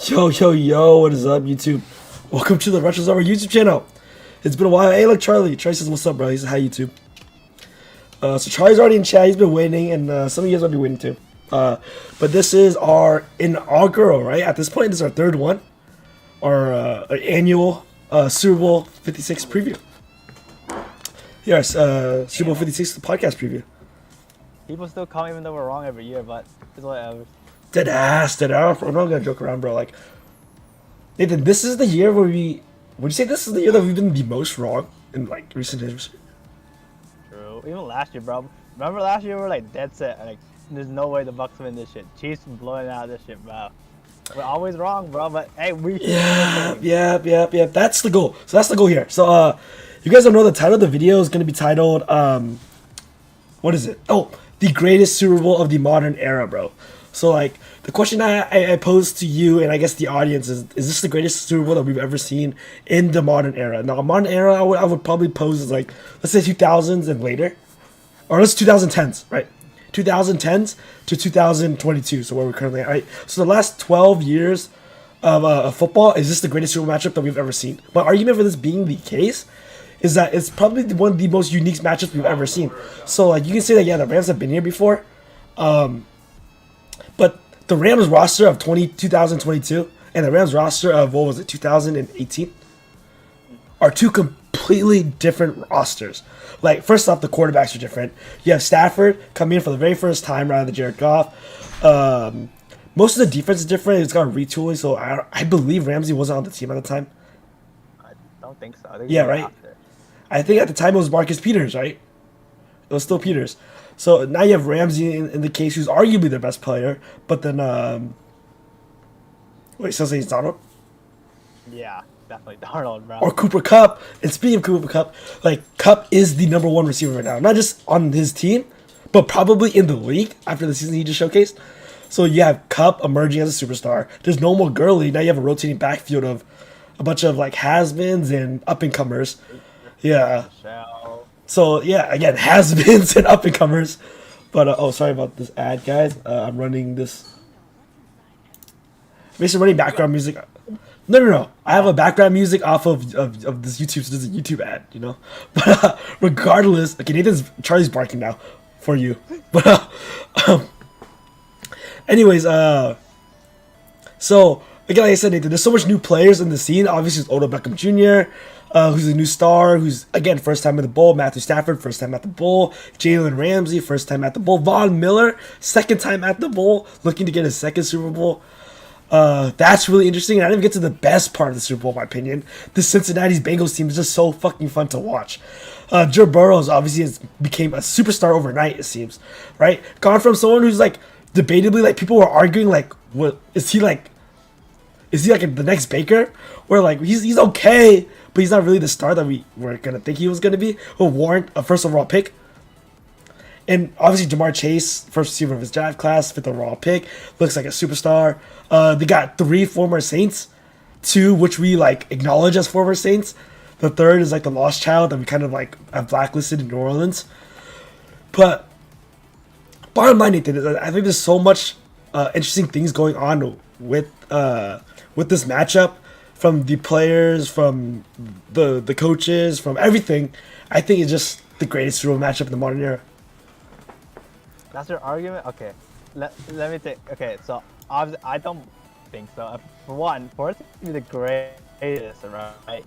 Yo, yo, yo, what is up, YouTube? Welcome to the Retros Over YouTube channel. It's been a while. Hey, look, Charlie. Charlie says, what's up, bro? He says, hi, YouTube. So Charlie's already in chat. He's been waiting, and some of you guys might be waiting too. But this is our inaugural, right? At this point, this is our third one. Our annual Super Bowl 56 preview. Yes, Super Bowl 56, the podcast preview. People still come even though we're wrong every year, but it's whatever. Dead ass. I'm not gonna joke around, bro. Like, Nathan, this is the year where would you say this is the year that we've been the most wrong in like recent history? True. Even last year, bro. Remember last year we were like dead set, like there's no way the Bucks win this shit. Chiefs blowing out this shit, bro. We're always wrong, bro. But hey, we. Yeah. That's the goal. So that's the goal here. So you guys don't know the title of the video is gonna be titled what is it? Oh, the greatest Super Bowl of the modern era, bro. So like the question I posed to you and I guess the audience is this the greatest Super Bowl that we've ever seen in the modern era? Now, modern era I would probably pose as like, let's say 2000s and later, or let's 2010s, right? 2010s to 2022, so where we're currently at, right? So the last 12 years of football, is this the greatest Super Bowl matchup that we've ever seen? My argument for this being the case is that it's probably one of the most unique matchups we've ever seen. So like you can say that, yeah, the Rams have been here before, but the Rams roster of 2022 and the Rams roster of, what was it, 2018 are two completely different rosters. Like, first off, the quarterbacks are different. You have Stafford coming in for the very first time rather than Jared Goff. Most of the defense is different. It's got retooling, so I believe Ramsey wasn't on the team at the time. I don't think so. I think yeah, right? After. I think at the time it was Marcus Peters, right? It was still Peters. So now you have Ramsey in the case, who's arguably their best player. But then, wait, so he's Donald? Yeah, definitely Donald, bro. Or Cooper Kupp. And speaking of Cooper Kupp, like, Kupp is the #1 receiver right now. Not just on his team, but probably in the league after the season he just showcased. So you have Kupp emerging as a superstar. There's no more Gurley. Now you have a rotating backfield of a bunch of, like, has-beens and up-and-comers. Yeah. So, yeah, again, has-beens and up-and-comers. But, oh, sorry about this ad, guys. I'm running this. Basically running background music. No. I have a background music off of this YouTube, so this is a YouTube ad, you know? But regardless, okay, Charlie's barking now for you. But, anyways, so, again, like I said, Nathan, there's so much new players in the scene. Obviously, it's Odell Beckham Jr., who's a new star, who's, again, first time at the Bowl. Matthew Stafford, first time at the Bowl. Jalen Ramsey, first time at the Bowl. Von Miller, second time at the Bowl, looking to get his second Super Bowl. That's really interesting, and I didn't even get to the best part of the Super Bowl, in my opinion. The Cincinnati Bengals team is just so fucking fun to watch. Joe Burrow became a superstar overnight, it seems, right? Gone from someone who's, like, debatably, like, people were arguing, like, what, is he like the next Baker? Where, like, he's okay, but he's not really the star that we were gonna think he was gonna be, who warrant a first overall pick. And obviously Jamar Chase, first receiver of his draft class, 5th overall pick, looks like a superstar. They got 3 former Saints, 2 which we like acknowledge as former Saints. The third is like the lost child that we kind of like have blacklisted in New Orleans. But bottom line, Nathan, I think there's so much interesting things going on with this matchup, from the players, from the coaches, from everything. I think it's just the greatest Super Bowl matchup in the modern era. That's your argument? Okay. Let me think. Okay, so obviously I don't think so. For one, for it to be the greatest, right?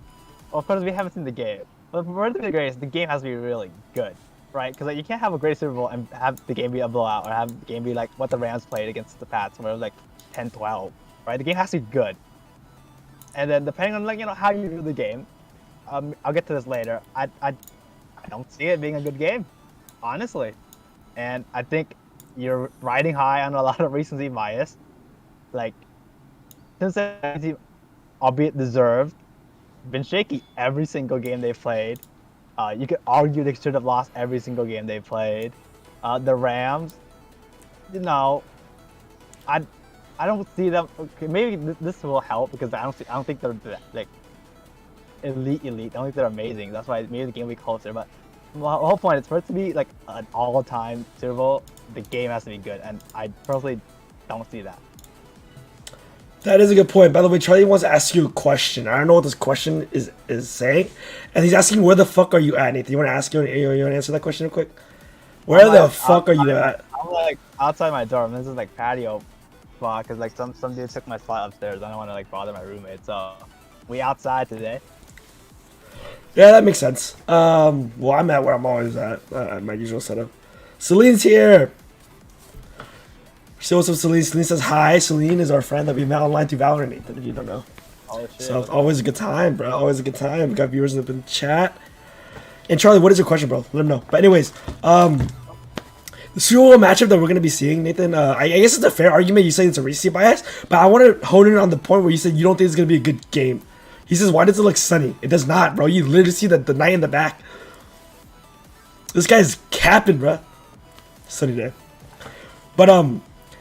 Well, of course, we haven't seen the game. But for it to be the greatest, the game has to be really good, right? Because like, you can't have a great Super Bowl and have the game be a blowout, or have the game be like what the Rams played against the Pats, where it was like 10-12, right? The game has to be good. And then depending on like how you do the game, I'll get to this later. I don't see it being a good game, honestly. And I think you're riding high on a lot of recency bias. Like, Cincinnati, albeit deserved, been shaky every single game they played. You could argue they should have lost every single game they played. The Rams, I don't see them. Okay, maybe this will help because I don't think they're like elite. I don't think they're amazing. That's why maybe the game will be closer. But the whole point is for it to be like an all-time Super Bowl, the game has to be good, and I personally don't see that. That is a good point. By the way, Charlie wants to ask you a question. I don't know what this question is saying, and he's asking where the fuck are you at, Nathan? You want to ask you want to answer that question real quick? Where the fuck are you at? I'm like outside my dorm. This is like patio spot because like some dude took my spot upstairs. I don't want to like bother my roommate, so we outside today. Yeah, that makes sense. Well, I'm at where I'm always at my usual setup. Celine's here. So what's up, Celine? Celine says hi. Celine is our friend that we met online through Valorant, Nathan, if you don't know. Oh shit. So it's always a good time, bro. Always a good time. We got viewers up in the chat. And Charlie, what is your question, bro? Let him know. But anyways, the Super Bowl matchup that we're gonna be seeing, Nathan. I guess it's a fair argument. You say it's a recency bias, but I want to hone in on the point where you said you don't think it's gonna be a good game. He says, "Why does it look sunny?" It does not, bro. You literally see the night in the back. This guy's capping, bro. Sunny day. But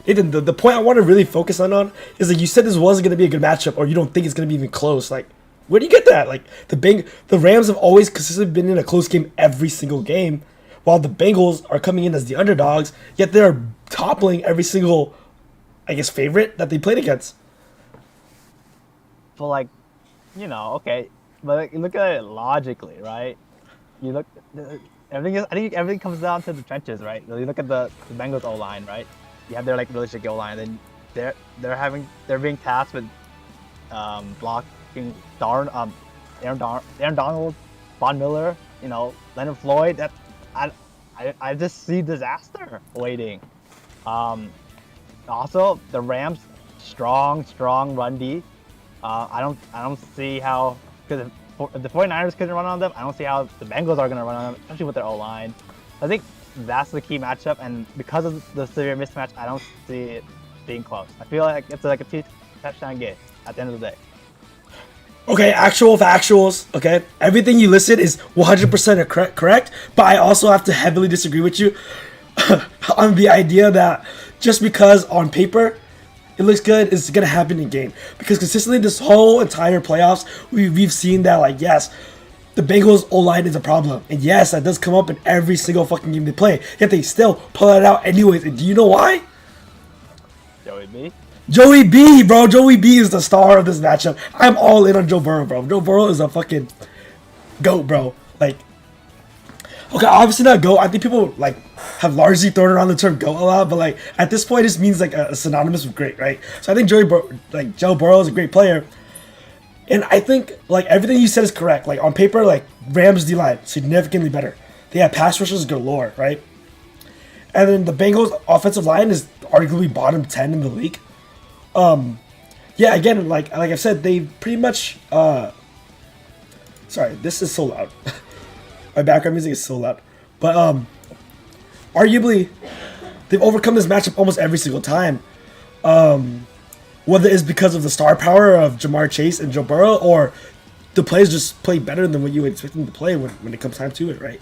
Nathan, the point I want to really focus on is that you said this wasn't gonna be a good matchup, or you don't think it's gonna be even close. Like, where do you get that? Like, the Rams have always consistently been in a close game every single game, while the Bengals are coming in as the underdogs, yet they're toppling every single, I guess, favorite that they played against. But like, you know, okay, but like, look at it logically, right? You look, everything. I think everything comes down to the trenches, right? You look at the Bengals O line, right? You have their like really shaky O line, then they're being tasked with blocking Aaron Donald, Von Miller, you know, Leonard Floyd. That I just see disaster waiting. Also the Rams strong run D. I don't see how, because if the 49ers couldn't run on them, I don't see how the Bengals are going to run on them, especially with their O-line. I think that's the key matchup, and because of the severe mismatch, I don't see it being close. I feel like it's like a 2-touchdown game at the end of the day. Okay, actual factuals, okay? Everything you listed is 100% correct, but I also have to heavily disagree with you on the idea that just because on paper it looks good, it's going to happen in game. Because consistently this whole entire playoffs, we've seen that, like, yes, the Bengals O-line is a problem. And yes, that does come up in every single fucking game they play. Yet they still pull it out anyways. And do you know why? Joey B? Joey B, bro. Joey B is the star of this matchup. I'm all in on Joe Burrow, bro. Joe Burrow is a fucking GOAT, bro. Like, okay, obviously not GOAT. I think people, like, have largely thrown around the term GOAT a lot. But, like, at this point, it just means, like, a synonymous with great, right? So I think Joe Burrow is a great player. And I think, like, everything you said is correct. Like, on paper, like, Rams D-line, significantly better. They have pass rushers galore, right? And then the Bengals offensive line is arguably bottom 10 in the league. Yeah, again, like I've said, they pretty much, sorry, this is so loud. My background music is so loud. But, arguably, they've overcome this matchup almost every single time. Whether it's because of the star power of Jamar Chase and Joe Burrow, or the players just play better than what you would expect them to play when it comes time to it, right?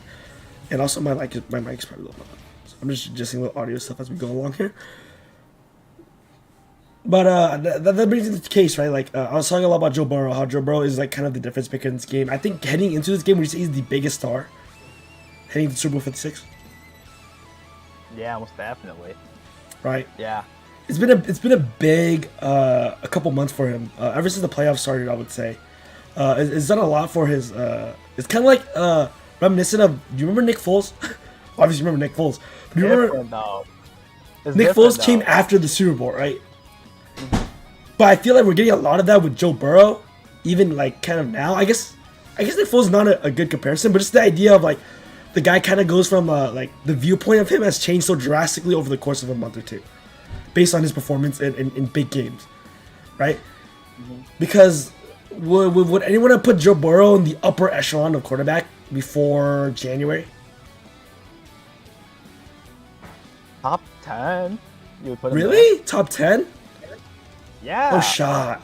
And also my mic's probably a little loud. So I'm just adjusting the audio stuff as we go along here. But that brings into the case, right? Like, I was talking a lot about Joe Burrow, how Joe Burrow is like kind of the difference maker in this game. I think heading into this game, would you say he's the biggest star heading to Super Bowl 56? Yeah, most definitely. Right? Yeah. It's been a big a couple months for him. Ever since the playoffs started, I would say. It's done a lot for his. It's kind of like reminiscent of. Do you remember Nick Foles? Obviously, you remember Nick Foles. But do you remember? Nick Foles came after the Super Bowl, right? But I feel like we're getting a lot of that with Joe Burrow, even like kind of now. I guess Nick Foles is not a good comparison, but it's the idea of like the guy kind of goes from like the viewpoint of him has changed so drastically over the course of a month or two, based on his performance in big games, right? Mm-hmm. Because would anyone have put Joe Burrow in the upper echelon of quarterback before January? Top 10? You would put him really? there? Top 10? Yeah. Oh, shot.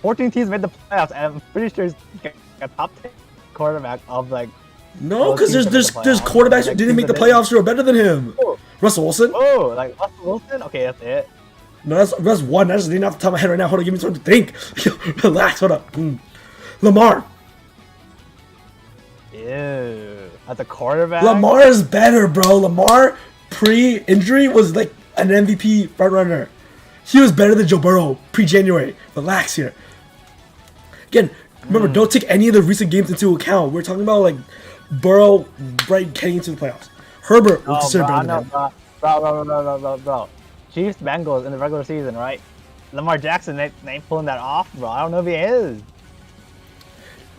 14 teams made the playoffs, and I'm pretty sure he's a top 10 quarterback of like. No, because there's quarterbacks who didn't make the playoffs who are better than him. Oh. Russell Wilson? Oh, like Russell Wilson? Okay, that's it. No, that's one. That's just off the top of my head right now. Hold on, give me time to think. Relax, hold up. Lamar. Ew. As a quarterback? Lamar is better, bro. Lamar, pre-injury, was like an MVP frontrunner. He was better than Joe Burrow pre-January. Relax here. Again, remember, don't take any of the recent games into account. We're talking about like Burrow right getting into the playoffs. Herbert will consider better than him. Bro. Chiefs Bengals in the regular season, right? Lamar Jackson ain't pulling that off, bro. I don't know if he is.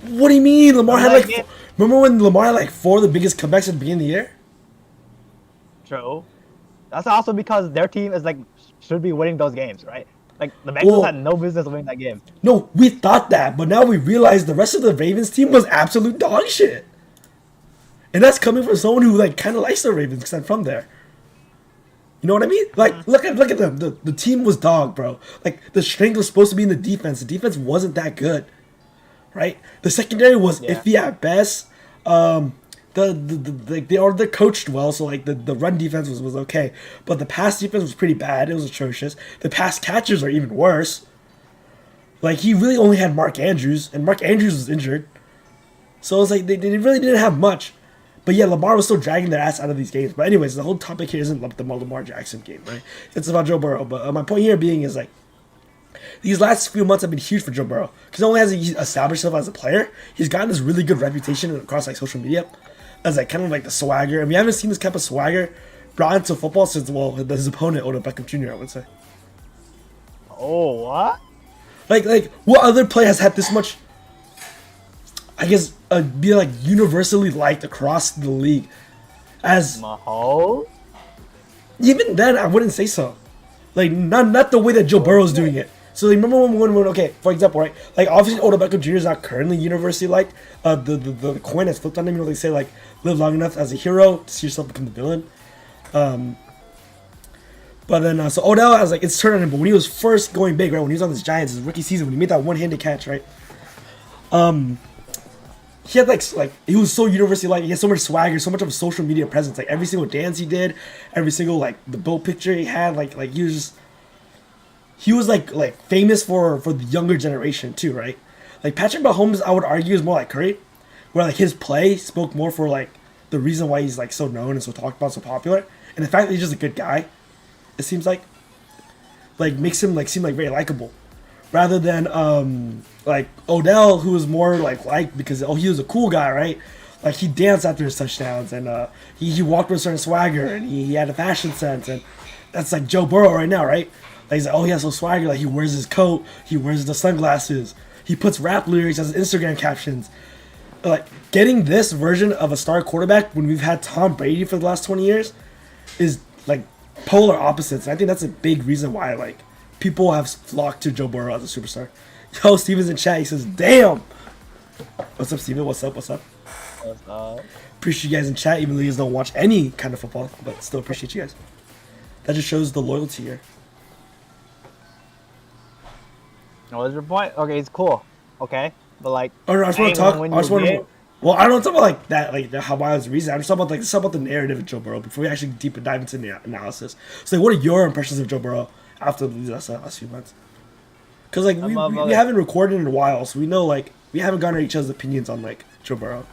What do you mean? Lamar had like. Remember when Lamar had like 4 of the biggest comebacks at the beginning of the year? True. That's also because their team is like should be winning those games, right? Like the Bengals had no business winning that game. No, we thought that, but now we realize the rest of the Ravens team was absolute dog shit. And that's coming from someone who like kind of likes the Ravens because I'm from there. You know what I mean? Like, look at them. The team was dog, bro. Like the strength was supposed to be in the defense. The defense wasn't that good, right? The secondary was iffy at best. They coached well, so like the run defense was okay, but the pass defense was pretty bad. It was atrocious. The pass catchers are even worse. Like he really only had Mark Andrews, and Mark Andrews was injured, so it was like they really didn't have much. But yeah, Lamar was still dragging their ass out of these games. But anyways, the whole topic here isn't the Lamar Jackson game, right? It's about Joe Burrow. But my point here being is like these last few months have been huge for Joe Burrow because not only has he established himself as a player, he's gotten this really good reputation across like social media as like kind of like the swagger. And we haven't seen this type of swagger brought into football since his opponent Odell Beckham Jr. I would say. Oh, what? Like what other player has had this much? I guess be like universally liked across the league as Mahomes. Even then, I wouldn't say so. Like not the way that Joe Burrow's doing it. So like, remember when okay, for example, right? Like obviously Odell Beckham Jr. is not currently universally liked. The coin has flipped on him. You know, they say like live long enough as a hero to see yourself become the villain. But then so Odell has like it's turned on him. But when he was first going big, right? When he was on the Giants, his rookie season, when he made that one-handed catch, right? He had like he was so universally liked. He had so much swagger, so much of a social media presence. Like every single dance he did, every single like the boat picture he had, like he was like famous for the younger generation too, right? Like Patrick Mahomes, I would argue is more like Curry, where like his play spoke more for like the reason why he's like so known and so talked about, so popular, and the fact that he's just a good guy, it seems like makes him like seem like very likable. Rather than like Odell, who was more like because he was a cool guy, right? Like he danced after his touchdowns, and he walked with a certain swagger, and he had a fashion sense, and that's like Joe Burrow right now, right? Like he's like, he has no swagger. Like he wears his coat, he wears the sunglasses, he puts rap lyrics as Instagram captions. Like getting this version of a star quarterback when we've had Tom Brady for the last 20 years is like polar opposites. And I think that's a big reason why like people have flocked to Joe Burrow as a superstar. Yo, Steven's in chat. He says, damn. What's up, Steven? What's up? What's up? Appreciate you guys in chat, even though you guys don't watch any kind of football, but still appreciate you guys. That just shows the loyalty here. What's your point? Okay, it's cool. Okay, but like, I just want to talk. Well, I don't talk about like that, like how why was the reason. I'm just talking about like about the narrative of Joe Burrow before we actually deep dive into the analysis. So, like, what are your impressions of Joe Burrow after these last few months? Because like we haven't recorded in a while, so we know like we haven't gotten each other's opinions on like Joe Burrow.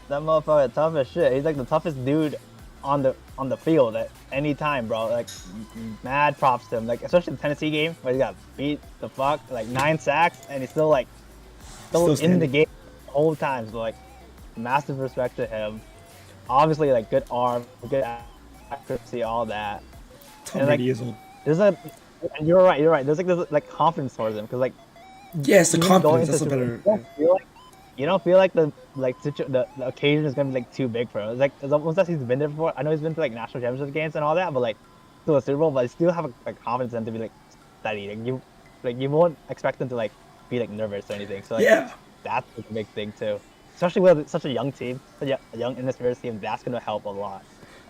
That motherfucker tough as shit. He's like the toughest dude on the field at any time, bro. Like mad props to him. Like especially the Tennessee game where he got beat the fuck, like 9 sacks, and he's still in the game the whole time. So like massive respect to him. Obviously like good arm, good accuracy, all that. Tom Brady is old. And you're right. There's like confidence towards him because like yes, the confidence. That's a better. You don't feel like the occasion is gonna be like too big for him. It's like it's almost as he's been there before. I know he's been to like national championship games and all that, but like to a Super Bowl, but I still have a confidence in him to be like steady. Like you won't expect him to like be like nervous or anything. So like, yeah, that's a big thing too. Especially with such a young team, such a young inexperienced team, that's gonna help a lot.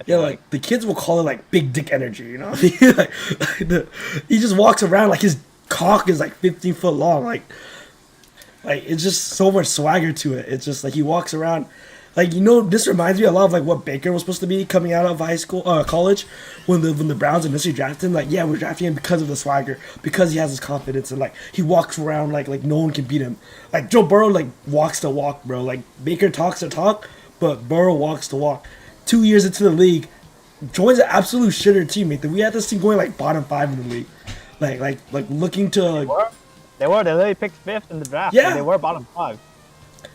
Yeah, like the kids will call it like big dick energy, you know? He just walks around like his cock is like 15 foot long, like it's just so much swagger to it. It's just like he walks around, like this reminds me a lot of like what Baker was supposed to be coming out of college, when the Browns initially drafted him. Like yeah, we're drafting him because of the swagger, because he has his confidence, and like he walks around like no one can beat him. Like Joe Burrow like walks the walk, bro. Like Baker talks the talk, but Burrow walks the walk. 2 years into the league, joins an absolute shitter teammate. That we had this team going like bottom 5 in the league. like looking to They literally picked fifth in the draft. Yeah. And they were bottom 5.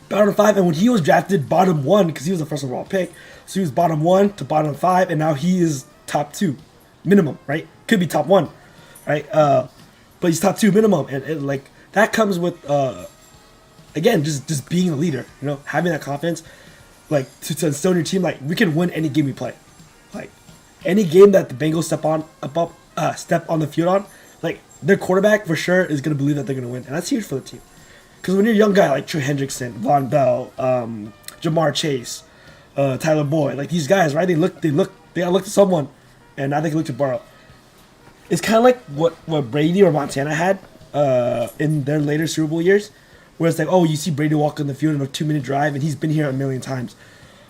bottom 5, and when he was drafted bottom 1 because he was the first overall pick, so he was bottom 1 to bottom 5, and now he is top 2 minimum, right? Could be top 1, right? But he's top 2 minimum, and like that comes with again just being a leader, you know, having that confidence, like to instill in your team, like we can win any game we play, like any game that the Bengals step on the field on, like their quarterback for sure is gonna believe that they're gonna win, and that's huge for the team. Because when you're a young guy like Trey Hendrickson, Von Bell, Jamar Chase, Tyler Boyd, like these guys, right? They gotta look to someone, and now they can look to Burrow. It's kind of like what Brady or Montana had in their later Super Bowl years, where it's like, oh, you see Brady walk on the field in a 2-minute drive, and he's been here a million times,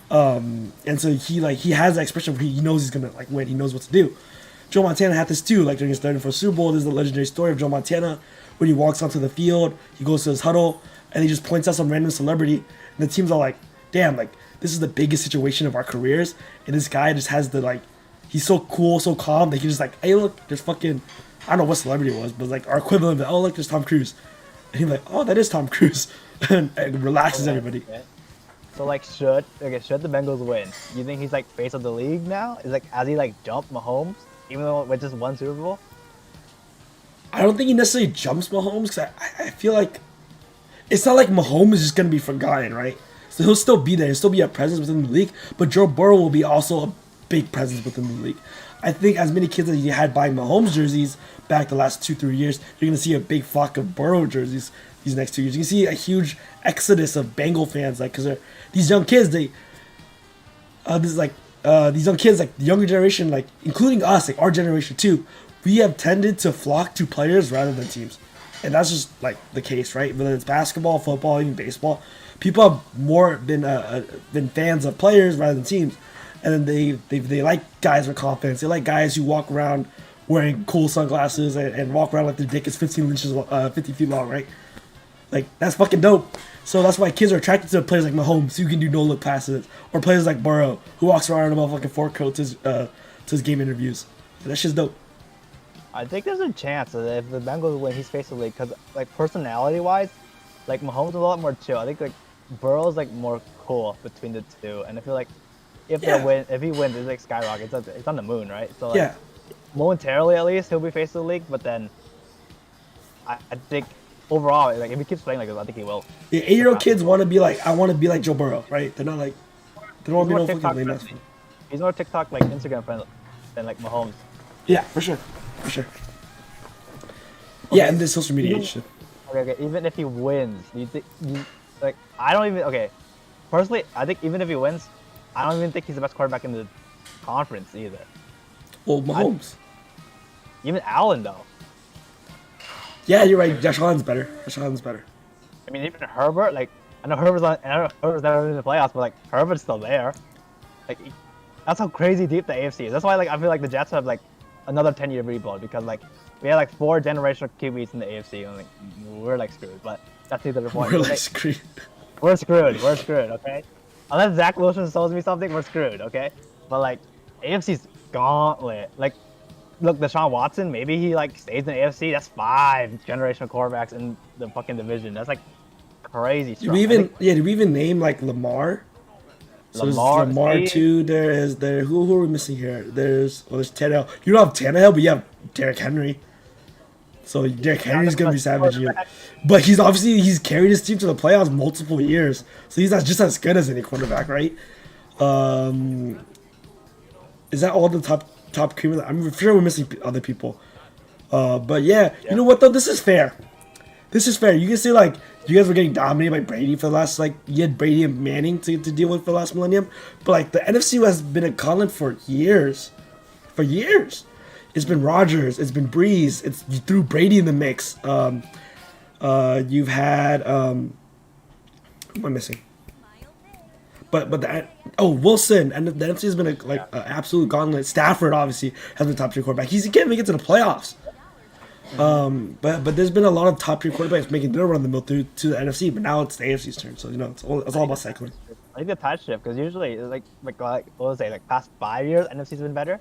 and so he has that expression where he knows he's gonna like win. He knows what to do. Joe Montana had this too, like during his third and fourth Super Bowl. There's the legendary story of Joe Montana when he walks onto the field, he goes to his huddle, and he just points out some random celebrity, and the team's all like, damn, like this is the biggest situation of our careers, and this guy just has the like, he's so cool, so calm that he just like, hey look, there's fucking, I don't know what celebrity it was, but like our equivalent of, oh look, there's Tom Cruise, and he's like, oh that is Tom Cruise, and relaxes everybody. Okay. So like, should the Bengals win, you think he's like face of the league now? Is like, as he like jumped Mahomes, even though with just one Super Bowl? I don't think he necessarily jumps Mahomes, because I feel like it's not like Mahomes is just going to be forgotten, right? So he'll still be there. He'll still be a presence within the league, but Joe Burrow will be also a big presence within the league. I think as many kids as you had buying Mahomes jerseys back the last 2-3 years, you're going to see a big flock of Burrow jerseys these next 2 years. You can see a huge exodus of Bengal fans, like, because these young kids, these young kids, like the younger generation, like including us, like our generation too, we have tended to flock to players rather than teams, and that's just like the case, right? Whether it's basketball, football, even baseball, people have more been fans of players rather than teams, and then they like guys with confidence. They like guys who walk around wearing cool sunglasses and walk around like their dick is 50 feet long, right? Like that's fucking dope. So that's why kids are attracted to players like Mahomes, who can do no-look passes, or players like Burrow, who walks around in a motherfucking fur coat to his game interviews. And that shit's dope. I think there's a chance that if the Bengals win, he's face of the league, because like personality-wise, like Mahomes is a lot more chill. I think like Burrow's like more cool between the two, and I feel like if he wins, it's like skyrocket. It's on the moon, right? So like, momentarily at least he'll be face of the league, but then I think overall, like if he keeps playing like this, I think he will. Yeah, 8-year-old kids want to be like, I want to be like Joe Burrow, right? They're not like, they don't want to be no fucking lame ass. He's more TikTok like Instagram friendly than like Mahomes. Yeah, for sure. Okay. Yeah, and this social media shit. Okay. Even if he wins, like I don't even. Okay, personally, I think even if he wins, I don't even think he's the best quarterback in the conference either. Well, Mahomes. Even Allen though. Yeah, you're right. Josh Allen's better. I mean, even Herbert. Like I know Herbert's never in the playoffs, but like Herbert's still there. Like that's how crazy deep the AFC is. That's why like I feel like the Jets have like another 10-year rebuild, because like we had like 4 generational QBs in the AFC, and like we're like screwed. But that's neither the point. We're like screwed. We're screwed. Okay. Unless Zach Wilson shows me something, we're screwed. Okay. But like AFC's gauntlet. Like, look, Deshaun Watson. Maybe he like stays in the AFC. That's 5 generational quarterbacks in the fucking division. That's like crazy strong. Did we even name like Lamar? So Lamar too. Who are we missing here? There's Tannehill. You don't have Tannehill, but you have Derrick Henry. So Derrick Henry's gonna be savage here. But he's carried his team to the playoffs multiple years. So he's not just as good as any quarterback, right? Is that all the top cream? I'm sure we're missing other people. But yeah, you know what though? This is fair. You can say like you guys were getting dominated by Brady for the last, like, you had Brady and Manning to deal with for the last millennium, but like the NFC has been a gauntlet for years. It's been Rodgers, it's been Breeze, you threw Brady in the mix. You've had who am I missing? But Wilson, and the NFC has been an absolute gauntlet. Stafford obviously has been top 3 quarterback. He can't make it to the playoffs. But there's been a lot of top 3 quarterbacks making their run the mill through to the NFC, but now it's the AFC's turn. So it's all about cycling. I think the tide shift, because usually like what was it, like past 5 years, NFC's been better.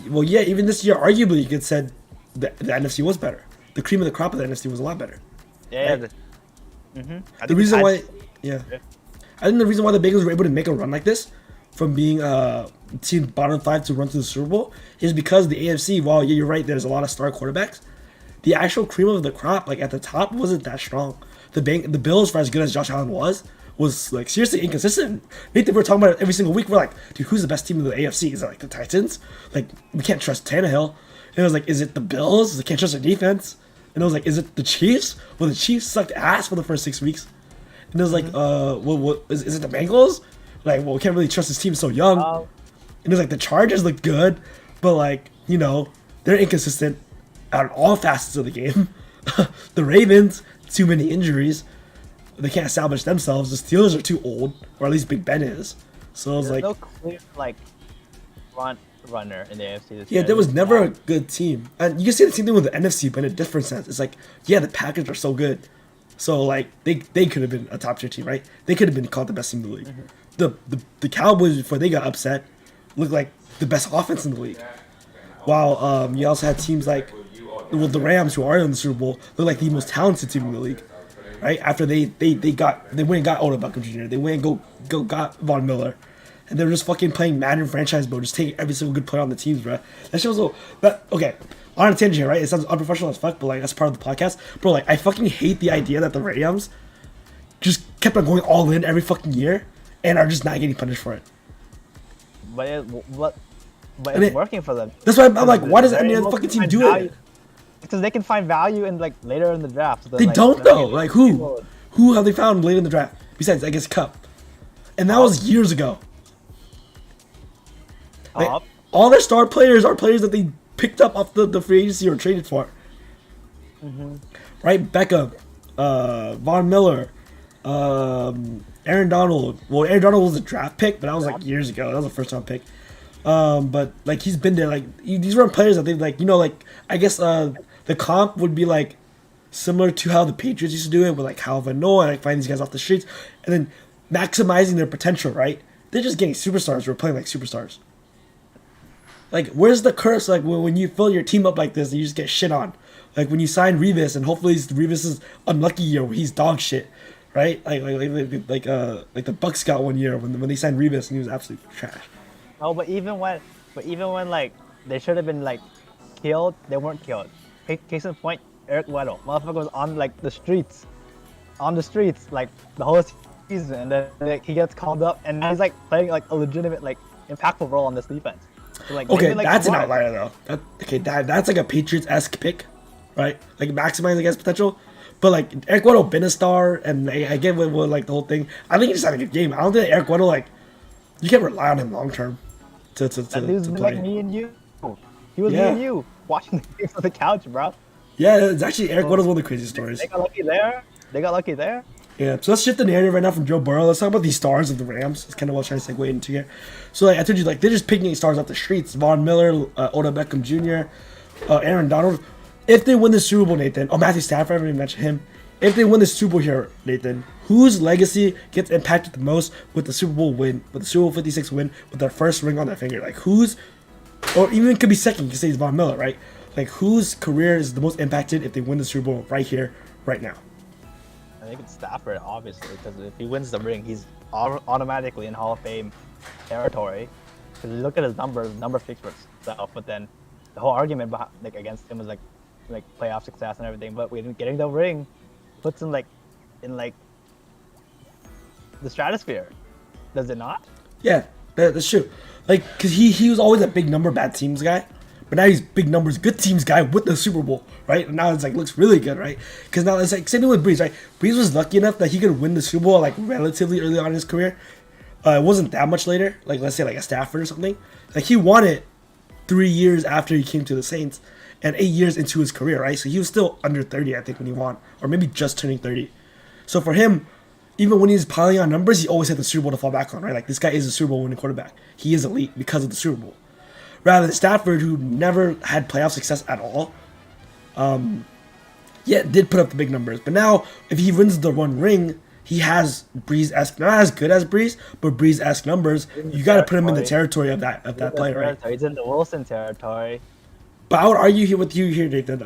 Well, yeah, even this year, arguably you could said the NFC was better. The cream of the crop of the NFC was a lot better. Yeah. Right? Mm-hmm. The reason why, I think the reason why the Bengals were able to make a run like this, from being team bottom 5 to run to the Super Bowl, is because the AFC. While you're right, there's a lot of star quarterbacks. The actual cream of the crop, like at the top, wasn't that strong. The Bills, for as good as Josh Allen was like seriously inconsistent. Nathan, we're talking about it every single week. We're like, dude, who's the best team in the AFC? Is it like the Titans? Like, we can't trust Tannehill. And it was like, is it the Bills? We can't trust their defense. And it was like, is it the Chiefs? Well, the Chiefs sucked ass for the first 6 weeks. And it was like, what is it the Bengals? Like, well, we can't really trust this team so young. And it was like the Chargers look good, but like, you know, they're inconsistent on all facets of the game. The Ravens, too many injuries. They can't establish themselves. The Steelers are too old, or at least Big Ben is. So it was There's like, no clear like runner in the AFC this yeah, year. there was never a good team. And you can see the same thing with the NFC, but in a different sense. It's like, yeah, the Packers are so good. So like they could have been a top tier team, right? They could have been called the best team in the league. The Cowboys, before they got upset, looked like the best offense in the league. While you also had teams like, well, the Rams, who are in the Super Bowl, look like the most talented team in the league, right? After they went and got Odell Beckham Jr., they went and got Von Miller, and they're just fucking playing Madden franchise mode, just taking every single good player on the teams, bro. That shit was so. But okay, on a tangent here, right? It sounds unprofessional as fuck, but like that's part of the podcast, bro. Like I fucking hate the idea that the Rams just kept on going all in every fucking year and are just not getting punished for it. But it's working for them. That's why I'm like, why does any other fucking team do it? Because they can find value in like later in the draft. So they like, don't though. Like who? Who have they found late in the draft? Besides, I guess Cup, and that was years ago. Like, all their star players are players that they picked up off the free agency or traded for. Right, Beckham, Von Miller, Aaron Donald. Well, Aaron Donald was a draft pick, but that was like years ago. That was a first round pick. But like he's been there. Like these weren't players that they like. You know, like I guess the comp would be like similar to how the Patriots used to do it with like Hal Van Noy, like find these guys off the streets and then maximizing their potential. Right? They're just getting superstars. We're playing like superstars. Like where's the curse? Like when you fill your team up like this, and you just get shit on. Like when you sign Revis, and hopefully Revis' unlucky year where he's dog shit. Right? Like the Bucks got one year when they signed Revis and he was absolutely trash. Oh, but even when like they should have been like killed, they weren't killed. Case in point, Eric Weddle, motherfucker was on like the streets, like the whole season, and then like, he gets called up, and now he's like playing like a legitimate like impactful role on this defense. So, like, okay, like, that's an outlier though. That's like a Patriots-esque pick, right? Like maximizing his potential. But like Eric Weddle been a star, and I get with like the whole thing. I think he just had a good game. I don't think Eric Weddle like you can't rely on him long term to dude's play. like me and you. He was me and you watching the games on the couch, bro. Yeah, it's actually Eric Weddle's one of the crazy stories. They got lucky there. Yeah, so let's shift the narrative right now from Joe Burrow. Let's talk about these stars of the Rams. That's kind of what I'm trying to segue into here. So like I told you, like they're just picking stars off the streets. Von Miller, Odell Beckham Jr., Aaron Donald. If they win the Super Bowl, Nathan. Oh, Matthew Stafford, I haven't even mentioned him. If they win the Super Bowl here, Nathan, whose legacy gets impacted the most with the Super Bowl win, with the Super Bowl 56 win, with their first ring on their finger? Like who's, or even could be second, you can say it's Von Miller, right? Like whose career is the most impacted if they win the Super Bowl right here, right now? I think it's Stafford, obviously, because if he wins the ring, he's automatically in Hall of Fame territory. Because you look at his numbers, number speaks for itself. But then the whole argument behind, like against him was like playoff success and everything. But getting the ring puts him in the stratosphere. Does it not? Yeah, that's true. Like, cause he was always a big number bad teams guy, but now he's big numbers good teams guy with the Super Bowl, right? And now it's like looks really good, right? Because now it's like same thing with Breeze, right? Breeze was lucky enough that he could win the Super Bowl like relatively early on in his career. It wasn't that much later, like let's say like a Stafford or something. Like he won it 3 years after he came to the Saints, and 8 years into his career, right? So he was still under 30, I think, when he won, or maybe just turning 30. So for him, even when he's piling on numbers, he always had the Super Bowl to fall back on, right? Like this guy is a Super Bowl winning quarterback. He is elite because of the Super Bowl. Rather than Stafford, who never had playoff success at all, did put up the big numbers. But now, if he wins the one ring, he has Breeze-esque, not as good as Breeze, but Breeze-esque numbers. You got to put him in the territory of that player, right? He's in the Wilson territory. But I would argue here with you here, Nathan.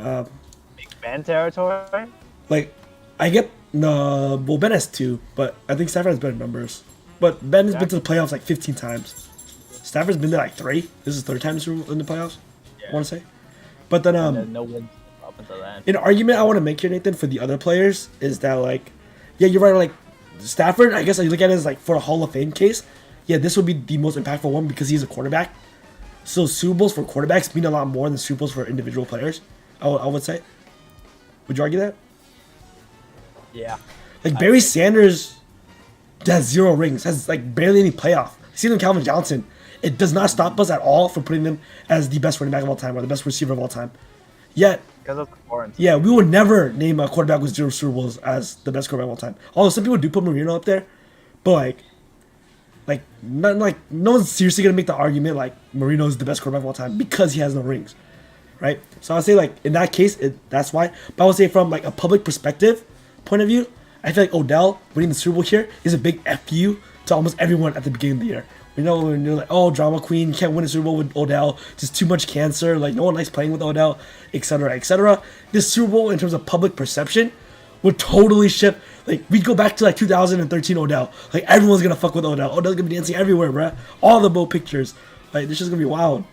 Big Ben territory. Like, I get no. Well, Ben has 2, but I think Stafford has better numbers. But Ben has been to the playoffs like 15 times. Stafford's been there like 3. This is his 3rd time in the playoffs. Yeah. I want to say. But then No wins up until then. an argument I want to make here, Nathan, for the other players is that like, yeah, you're right. Like Stafford, I guess I look at it as like for a Hall of Fame case. Yeah, this would be the most impactful one because he's a quarterback. So Super Bowls for quarterbacks mean a lot more than Super Bowls for individual players. I would say. Would you argue that? Yeah. Like Barry Sanders has 0 rings, has like barely any playoff. See them Calvin Johnson. It does not stop us at all from putting them as the best running back of all time or the best receiver of all time. Yet, Because of the performance. yeah, we would never name a quarterback with 0 Super Bowls as the best quarterback of all time. Although some people do put Marino up there, but no one's seriously gonna make the argument like Marino is the best quarterback of all time because he has no rings, right? So I would say like in that case, that's why. But I would say from like a public perspective point of view, I feel like Odell winning the Super Bowl here is a big FU to almost everyone at the beginning of the year. We know when you're like, oh, drama queen, can't win a Super Bowl with Odell, just too much cancer, like no one likes playing with Odell, etc., etc. This Super Bowl, in terms of public perception, would totally shift. Like, we'd go back to like 2013 Odell. Like, everyone's gonna fuck with Odell. Odell's gonna be dancing everywhere, bruh. All the boat pictures. Like, this is gonna be wild.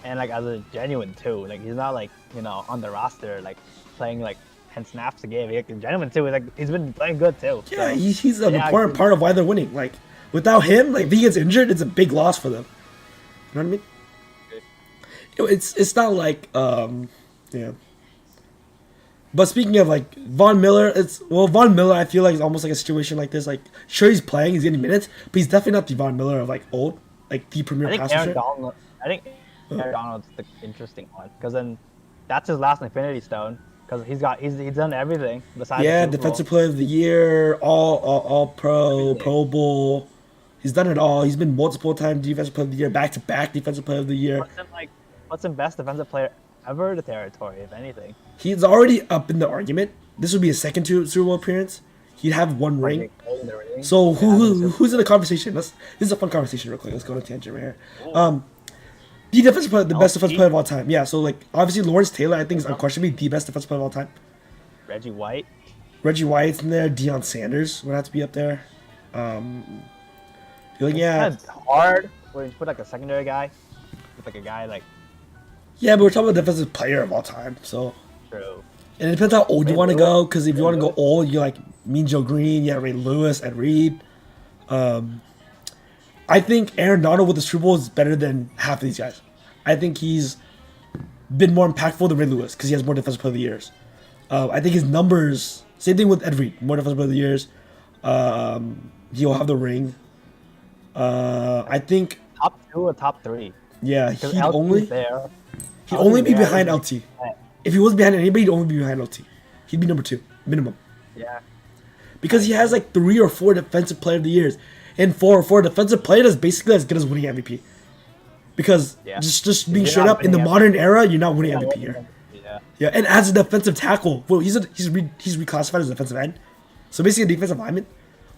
And like as a genuine too. Like he's not like, on the roster like playing like 10 snaps a game. He's like, genuine too. Like he's been playing good too. Yeah, So, he's an important part of why they're winning. Like, without him, like if he gets injured, it's a big loss for them. You know what I mean? It's not like yeah. But speaking of like Von Miller, Von Miller I feel like is almost like a situation like this. Like, sure he's playing, he's getting minutes, but he's definitely not the Von Miller of like old, like the premier I think pass rusher. I think Aaron Donald's the interesting one because then that's his last Infinity Stone because he's done everything besides Yeah, the Super defensive Bowl. player of the year, all pro, Everything. Pro Bowl. He's done it all. He's been multiple time defensive player of the year, back to back defensive player of the year. What's him best defensive player ever the territory, if anything? He's already up in the argument. This would be his second Super Bowl appearance. He'd have 1 ring. So who's in the conversation? This is a fun conversation real quick. Let's go on a tangent right here. The defensive player, the best defensive player of all time. Yeah, so like obviously Lawrence Taylor I think is unquestionably the best defensive player of all time. Reggie White. Reggie White's in there. Deion Sanders would have to be up there. Yeah. It's kind of hard when you put like a secondary guy with like a guy like Yeah, but we're talking about defensive player of all time, so. True. And it depends how old you Ray want to go, Lewis. because if you want to go old, you're like Mean Joe Green, yeah, Ray Lewis, Ed Reed. I think Aaron Donald with the Super Bowl is better than half of these guys. I think he's been more impactful than Ray Lewis, because he has more defensive player of the years. I think his numbers, same thing with Ed Reed, more defensive player of the years. He'll have the ring. I think, top 2 or top 3. yeah, Because he'd LT's only there. be there. behind LT. If he wasn't behind anybody, he'd only be behind LT. He'd be number 2, minimum. Yeah. Because he has like 3 or 4 defensive player of the years. And for a defensive player that's basically as good as winning MVP. Because just being You're straight not up, in the winning modern era, you're not winning Yeah, MVP here. Yeah. Yeah, and as a defensive tackle, well, he's reclassified as a defensive end. So basically a defensive lineman.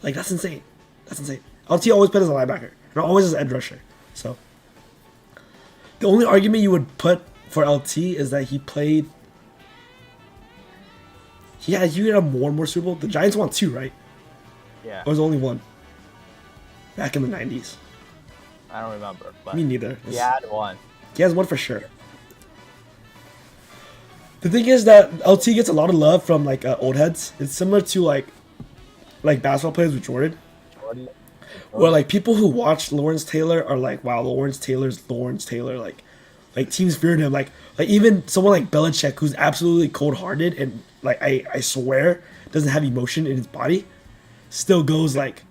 Like, that's insane. That's insane. LT always played as a linebacker. And always as an edge rusher. So the only argument you would put for LT is that he played. You had more and more Super Bowl. The Giants won 2, right? Yeah. Or was it only 1? Back in the 90s. I don't remember. But Me neither. he had 1. He has 1 for sure. The thing is that LT gets a lot of love from like old heads. It's similar to like basketball players with Jordan. Where like people who watch Lawrence Taylor are like, wow, Lawrence Taylor's Lawrence Taylor. Like teams feared him. Like even someone like Belichick, who's absolutely cold hearted and like I swear doesn't have emotion in his body, still goes like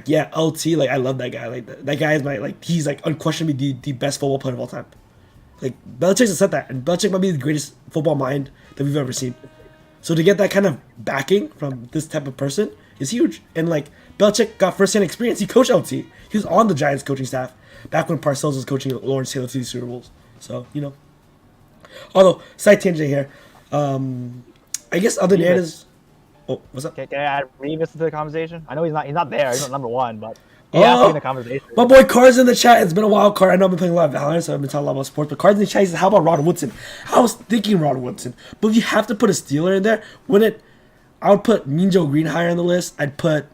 yeah, LT, like I love that guy. Like that guy is he's like unquestionably the best football player of all time. Like Belichick's said that, and Belichick might be the greatest football mind that we've ever seen. So to get that kind of backing from this type of person is huge. And like Belichick got first-hand experience. He coached LT. He was on the Giants coaching staff back when Parcells was coaching Lawrence Taylor to the Super Bowls. So, Although, side tangent here. I guess other than that is... Oh, what's up? Can I add Revis to the conversation? I know he's not there. He's not number 1, but He asked me in Oh, the conversation. my boy Cards in the chat. It's been a while, Card. I know I've been playing a lot of Valorant, so I've been talking a lot about sports. But Cards in the chat says, how about Rod Woodson? I was thinking Rod Woodson. But if you have to put a Steeler in there, I would put Minjo Green higher on the list. I'd put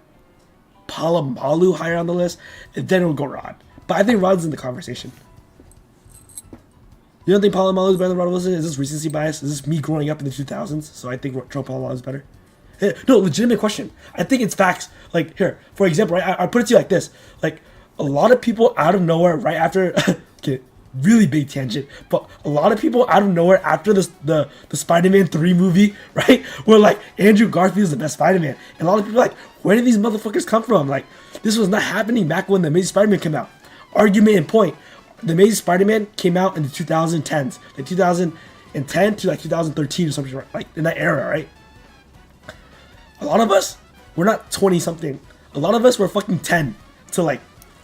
Palomalu higher on the list. And then it would go Rod. But I think Rod's in the conversation. You don't think Palomalu is better than Rod Woodson? Is this recency bias? Is this me growing up in the 2000s? So I think Joe Palomalu is better? No, legitimate question. I think it's facts. Like, here, for example, right, I put it to you like this. Like, a lot of people out of nowhere, right after, okay, really big tangent, but a lot of people out of nowhere after the Spider-Man 3 movie, right, were like, Andrew Garfield is the best Spider-Man. And a lot of people are like, where did these motherfuckers come from? Like, this was not happening back when The Amazing Spider-Man came out. Argument and point. The Amazing Spider-Man came out in the 2010s. Like, 2010 to like 2013 or something, like, in that era, right? A lot of us, we're not 20 something. A lot of us were fucking 10 to like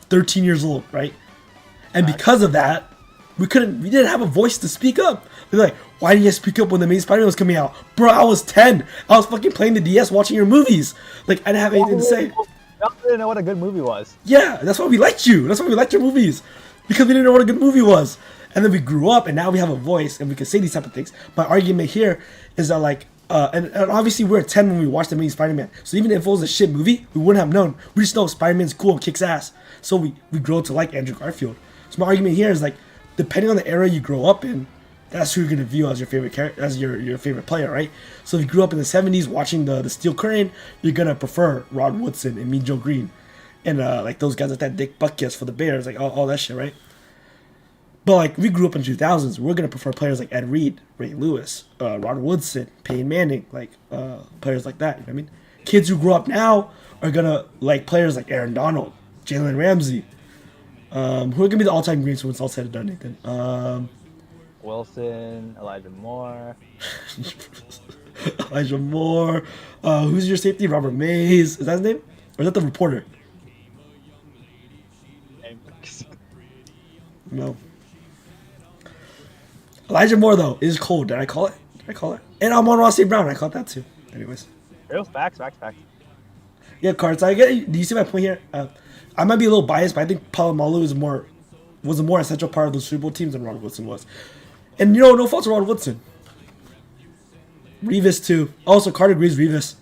13 years old, right? And because of that, we didn't have a voice to speak up. They're like, why didn't you speak up when the main Spider-Man was coming out? Bro, I was 10. I was fucking playing the DS watching your movies. Like, I didn't have anything to say. Y'all didn't know what a good movie was. Yeah, that's why we liked you. That's why we liked your movies. Because we didn't know what a good movie was. And then we grew up and now we have a voice and we can say these type of things. My argument here is that like, and obviously we were 10 when we watched The Amazing Spider-Man. So even if it was a shit movie, we wouldn't have known. We just know Spider-Man's cool and kicks ass. So we grow to like Andrew Garfield. So my argument here is like, depending on the era you grow up in, that's who you're gonna view as your favorite character, as your favorite player, right? So if you grew up in the 70s watching the Steel Curtain, you're gonna prefer Rod Woodson and Mean Joe Green, and like those guys like that Dick Butkus for the Bears, like all that shit, right? But like we grew up in the 2000s, we're gonna prefer players like Ed Reed, Ray Lewis, Rod Woodson, Peyton Manning, like players like that. You know what I mean? Kids who grow up now are gonna like players like Aaron Donald, Jalen Ramsey. Who are gonna be the all-time greats when it's all said and done, Nathan? Wilson, Elijah Moore. Elijah Moore. Who's your safety? Robert Mays. Is that his name? Or is that the reporter? No. Elijah Moore, though, is cold. Did I call it? And I'm on Ross St. Brown. I caught that, too. Anyways. It was facts. Yeah, Cards. I get. Do you see my point here? I might be a little biased, but I think Palomalu was a more essential part of the Super Bowl teams than Ron Woodson was. And you know, no fault to Ron Woodson. Revis too. Also, Carter agrees Revis.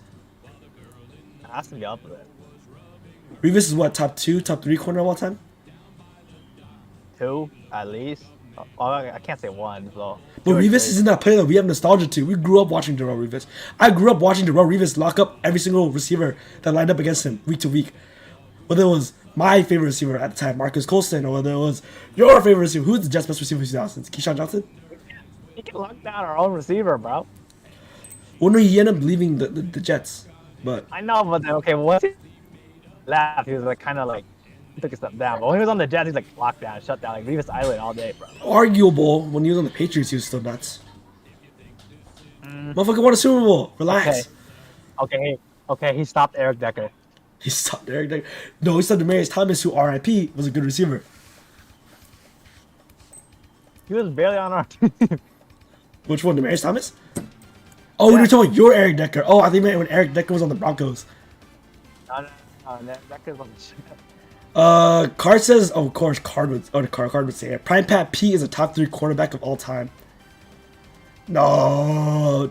Has to be up with it. Revis is what, top 2, top 3 corner of all time? 2 at least. Oh, I can't say 1 though. But Revis isn't that player that we have nostalgia to. We grew up watching Darrell Revis. I grew up watching Darrell Revis lock up every single receiver that lined up against him week to week. Whether it was my favorite receiver at the time, Marcus Colston, or whether it was your favorite receiver. Who's the Jets' best receiver in 2000s? Keyshawn Johnson? He can lock down our own receiver, bro. Well, no, he ended up leaving the Jets. But I know, but then, okay, once he left, he was like kind of like he took a step down. But when he was on the Jets, he's like lockdown, shut down, like Revis Island all day, bro. arguable, when he was on the Patriots, he was still nuts. Motherfucker won a Super Bowl. Relax. Okay, he stopped Eric Decker. He stopped Eric Decker. No, he stopped Demarius Thomas, who RIP was a good receiver. He was barely on our team. Which one, Demarius Thomas? Oh, you're talking about your Eric Decker. Oh, I think you meant when Eric Decker was on the Broncos. No, Decker's on the shit. Card says, oh, of course, Card would say it. Prime Pat P is a top 3 quarterback of all time. No,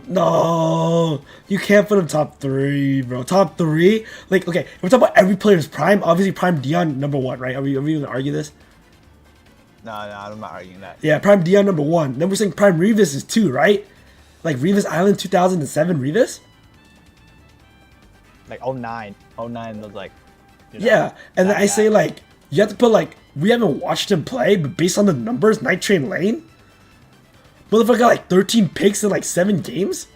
you can't put him top 3, bro. Top 3? Like, okay, if we're talking about every player's prime, obviously Prime Dion number 1, right? Are we gonna argue this? No, I'm not arguing that. Yeah, Prime Dion number 1. Then we're saying Prime Revis is 2, right? Like Revis Island 2007 Revis? Like 09 was like, you know, Yeah, and then I guy. say like, you have to put like, we haven't watched him play, but based on the numbers, Night Train Lane? Motherfucker got like 13 picks in like 7 games?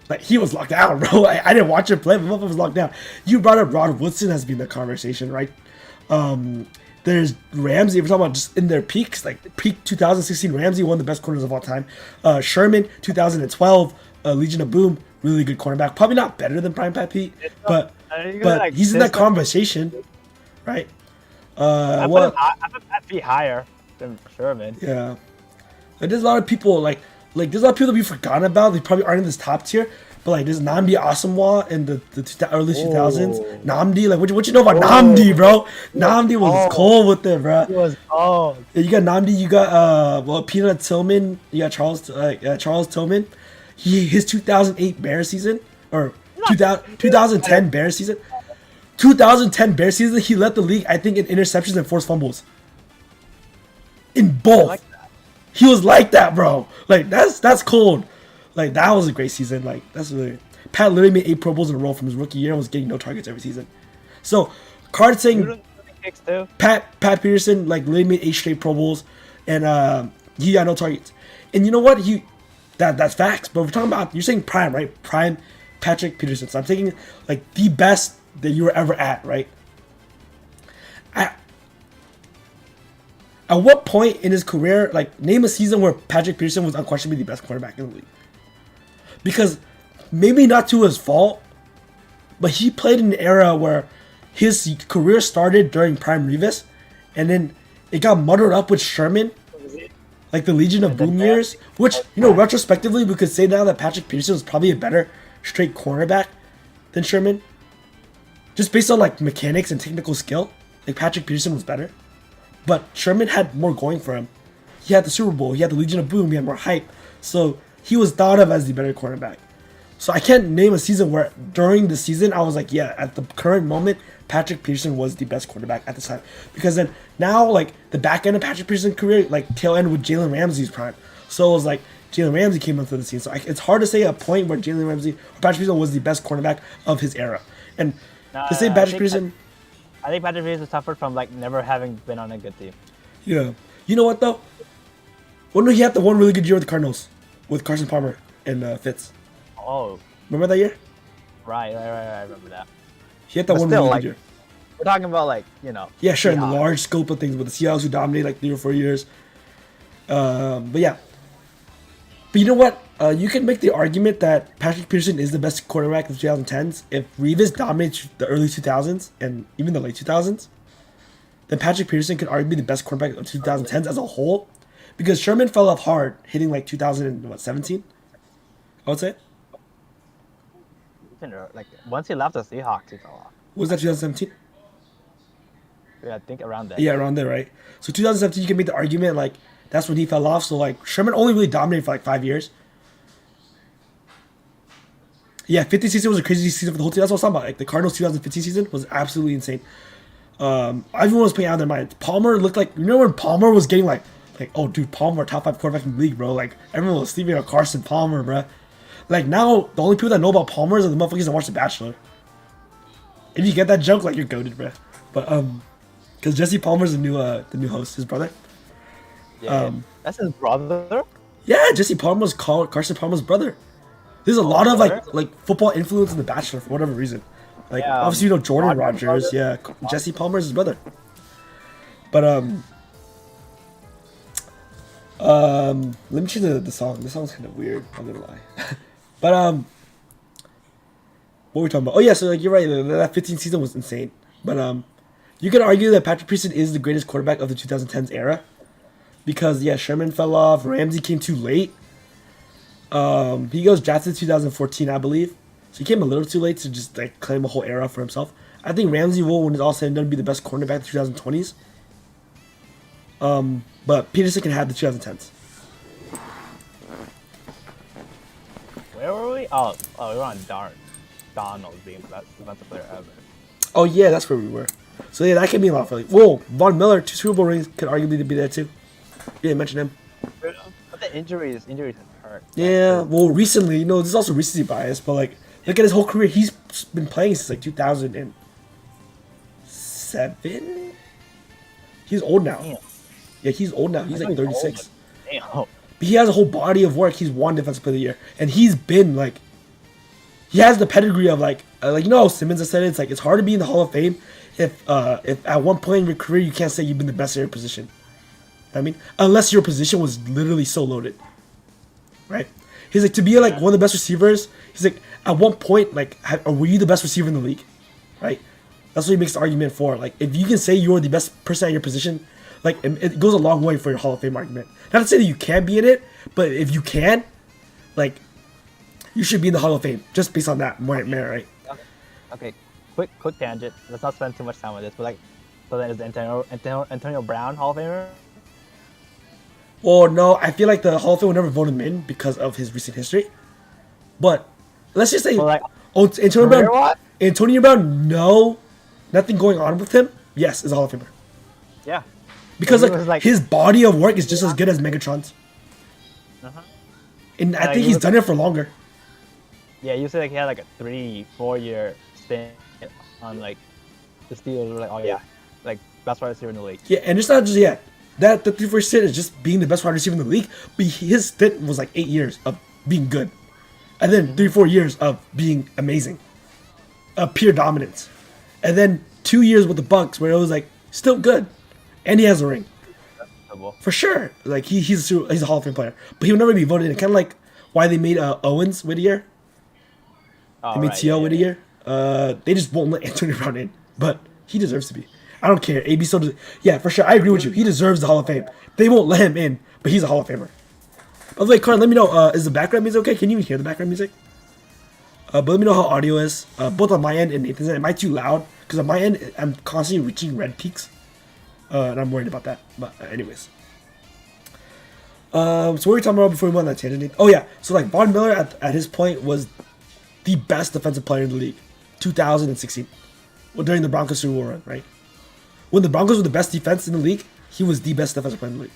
Like, he was locked down, bro. I didn't watch him play, but motherfucker was locked down. You brought up Rod Woodson has been the conversation, right? There's Ramsey, if we're talking about just in their peaks, like peak 2016 Ramsey, one of the best corners of all time. Sherman, 2012, Legion of Boom, really good cornerback. Probably not better than Prime Pat Pete, but like he's in that conversation, right? I put Pat Pete higher than Sherman. Yeah. Like, there's a lot of people, like there's a lot of people that we've forgotten about. They probably aren't in this top tier, But like this Namdi Asamoah in the early 2000s, Oh. Namdi, like what you know about Namdi, bro? Namdi was cold with it, bro. He was oh. Yeah, you got Namdi, you got Peanut Tillman, you got Charles Tillman. His 2008 Bears season or 2010 Bears season. 2010 Bears season, he led the league, I think, in interceptions and forced fumbles. In both. like that. He was like that, bro. Like that's cold. Like that was a great season. Like that's really. Pat literally made 8 Pro Bowls in a row from his rookie year and was getting no targets every season. So, Card saying Kicks too. Pat Peterson like literally made 8 straight Pro Bowls, and he got no targets. And you know what? That's facts. But we're talking about, you're saying prime, right? Prime Patrick Peterson. So I'm taking like the best that you were ever at, right? At what point in his career, like, name a season where Patrick Peterson was unquestionably the best quarterback in the league? Because maybe not to his fault, but he played in an era where his career started during Prime Revis, and then it got muddled up with Sherman, like the Legion of Boom years, which, you know, retrospectively, we could say now that Patrick Peterson was probably a better straight cornerback than Sherman. Just based on, like, mechanics and technical skill, like, Patrick Peterson was better. But Sherman had more going for him. He had the Super Bowl, he had the Legion of Boom, he had more hype. So he was thought of as the better cornerback. So I can't name a season where during the season I was like, yeah, at the current moment, Patrick Peterson was the best quarterback at the time. Because then now, like, the back end of Patrick Peterson's career, like, tail end with Jalen Ramsey's prime. So it was like Jalen Ramsey came onto the scene. So it's hard to say a point where Jalen Ramsey or Patrick Peterson was the best cornerback of his era. And to say Patrick Peterson... I think Patrick Peterson suffered from like never having been on a good team. Yeah. You know what though? Well, no, he had the one really good year with the Cardinals, with Carson Palmer and Fitz. Oh. Remember that year? Right. I remember that. He had that But one still, really like, good year. We're talking about like, you know. Yeah, sure, in the Seahawks. large scope of things, with the Seahawks who dominated like 3 or 4 years. But yeah. But you know what? You can make the argument that Patrick Peterson is the best quarterback of the 2010s. If Revis dominates the early 2000s and even the late 2000s, then Patrick Peterson could arguably be the best quarterback of 2010s as a whole. Because Sherman fell off hard, hitting like 2017, I would say. Like once he left the Seahawks, he fell off. Was that 2017? Yeah, I think around that. Yeah, around there, right? So 2017, you can make the argument like that's when he fell off. So like Sherman only really dominated for like 5 years. Yeah, 15 season was a crazy season for the whole team. That's what I was talking about. Like the Cardinals 2015 season was absolutely insane. Everyone was playing out of their mind. Palmer looked like, you know, when Palmer was getting like oh dude, Palmer top 5 quarterback in the league, bro. Like everyone was sleeping on Carson Palmer, bro. Like now the only people that know about Palmer are the motherfuckers that watch The Bachelor. If you get that joke, like you're goated, bro. But because Jesse Palmer's the new host, his brother. Yeah, that's his brother. Yeah, Jesse Palmer's Carson Palmer's brother. There's a lot of like football influence in The Bachelor for whatever reason. Like Yeah, obviously you know Jordan Rodgers' Rogers, brother. yeah, Jesse Palmer's his brother. But let me choose the song. The song's kind of weird. I'm gonna lie. But what were we talking about? Oh yeah, so like you're right. That 15 season was insane. But you could argue that Patrick Peterson is the greatest quarterback of the 2010s era, because yeah, Sherman fell off. Ramsey came too late. He goes drafted 2014, I believe. So he came a little too late to just like claim a whole era for himself. I think Ramsey will, when it's all said and done, be the best cornerback of the 2020s. But Peterson can have the 2010s. Where were we? Oh, we were on Donald being the best player ever. Oh yeah, that's where we were. So yeah, that can be a lot for like. Whoa, Von Miller, 2 Super Bowl rings, could arguably be there too. Yeah, mention him. But the injuries have hurt. Yeah, well, recently, you know, there's also recency bias, but like, look at his whole career. He's been playing since like 2007. He's old now. Damn. Yeah, he's old now. He's like 36. Damn. But he has a whole body of work. He's won Defensive Player of the Year, and he's been like, he has the pedigree of like you know how Simmons has said it. It's like it's hard to be in the Hall of Fame if at one point in your career you can't say you've been the best at your position. I mean, unless your position was literally so loaded, right? He's like, to be like one of the best receivers. He's like, at one point, like, were you the best receiver in the league, right? That's what he makes the argument for. Like, if you can say you're the best person at your position, like, it goes a long way for your Hall of Fame argument. Not to say that you can't be in it, but if you can, like, you should be in the Hall of Fame just based on that merit, right? Okay. Quick tangent. Let's not spend too much time on this, but like, so then is Antonio Brown Hall of Famer? Well, no, I feel like the Hall of Fame will never vote him in because of his recent history. But let's just say, So like, Antonio career Brown. what? Antonio Brown, no, nothing going on with him. Yes, is a Hall of Famer Yeah. because He was, his body of work is just as good as Megatron's, and I Like, think he he's was done it for longer. Yeah, you said like he had like a 3-4 year stint on like the Steelers. Were like, oh yeah, like best wide receiver in the league. Yeah, and it's not just yet. That the 3-4 stint is just being the best wide receiver in the league, but his stint was like 8 years of being good, and then 3-4 years of being amazing, pure dominance, and then 2 years with the Bucks where it was like still good, and he has a ring for sure. Like he's a Hall of Fame player, but he'll never be voted in. Kind of like why they made Owens Whittier. Oh, They made right, T.O. yeah, Whittier. They just won't let Antonio Brown in, but he deserves to be. I don't care. AB still does. Yeah, for sure. I agree with you. He deserves the Hall of Fame. They won't let him in, but he's a Hall of Famer. By the way, Carl, let me know. Is the background music okay? Can you even hear the background music? But let me know how audio is, both on my end and Nathan's end. Am I too loud? Because on my end, I'm constantly reaching red peaks, and I'm worried about that. But anyways. So what were we talking about before we went on that tangent? Oh yeah, so like Von Miller at his point was the best defensive player in the league, 2016, well during the Broncos Super Bowl run, right? When the Broncos were the best defense in the league, he was the best defensive player in the league,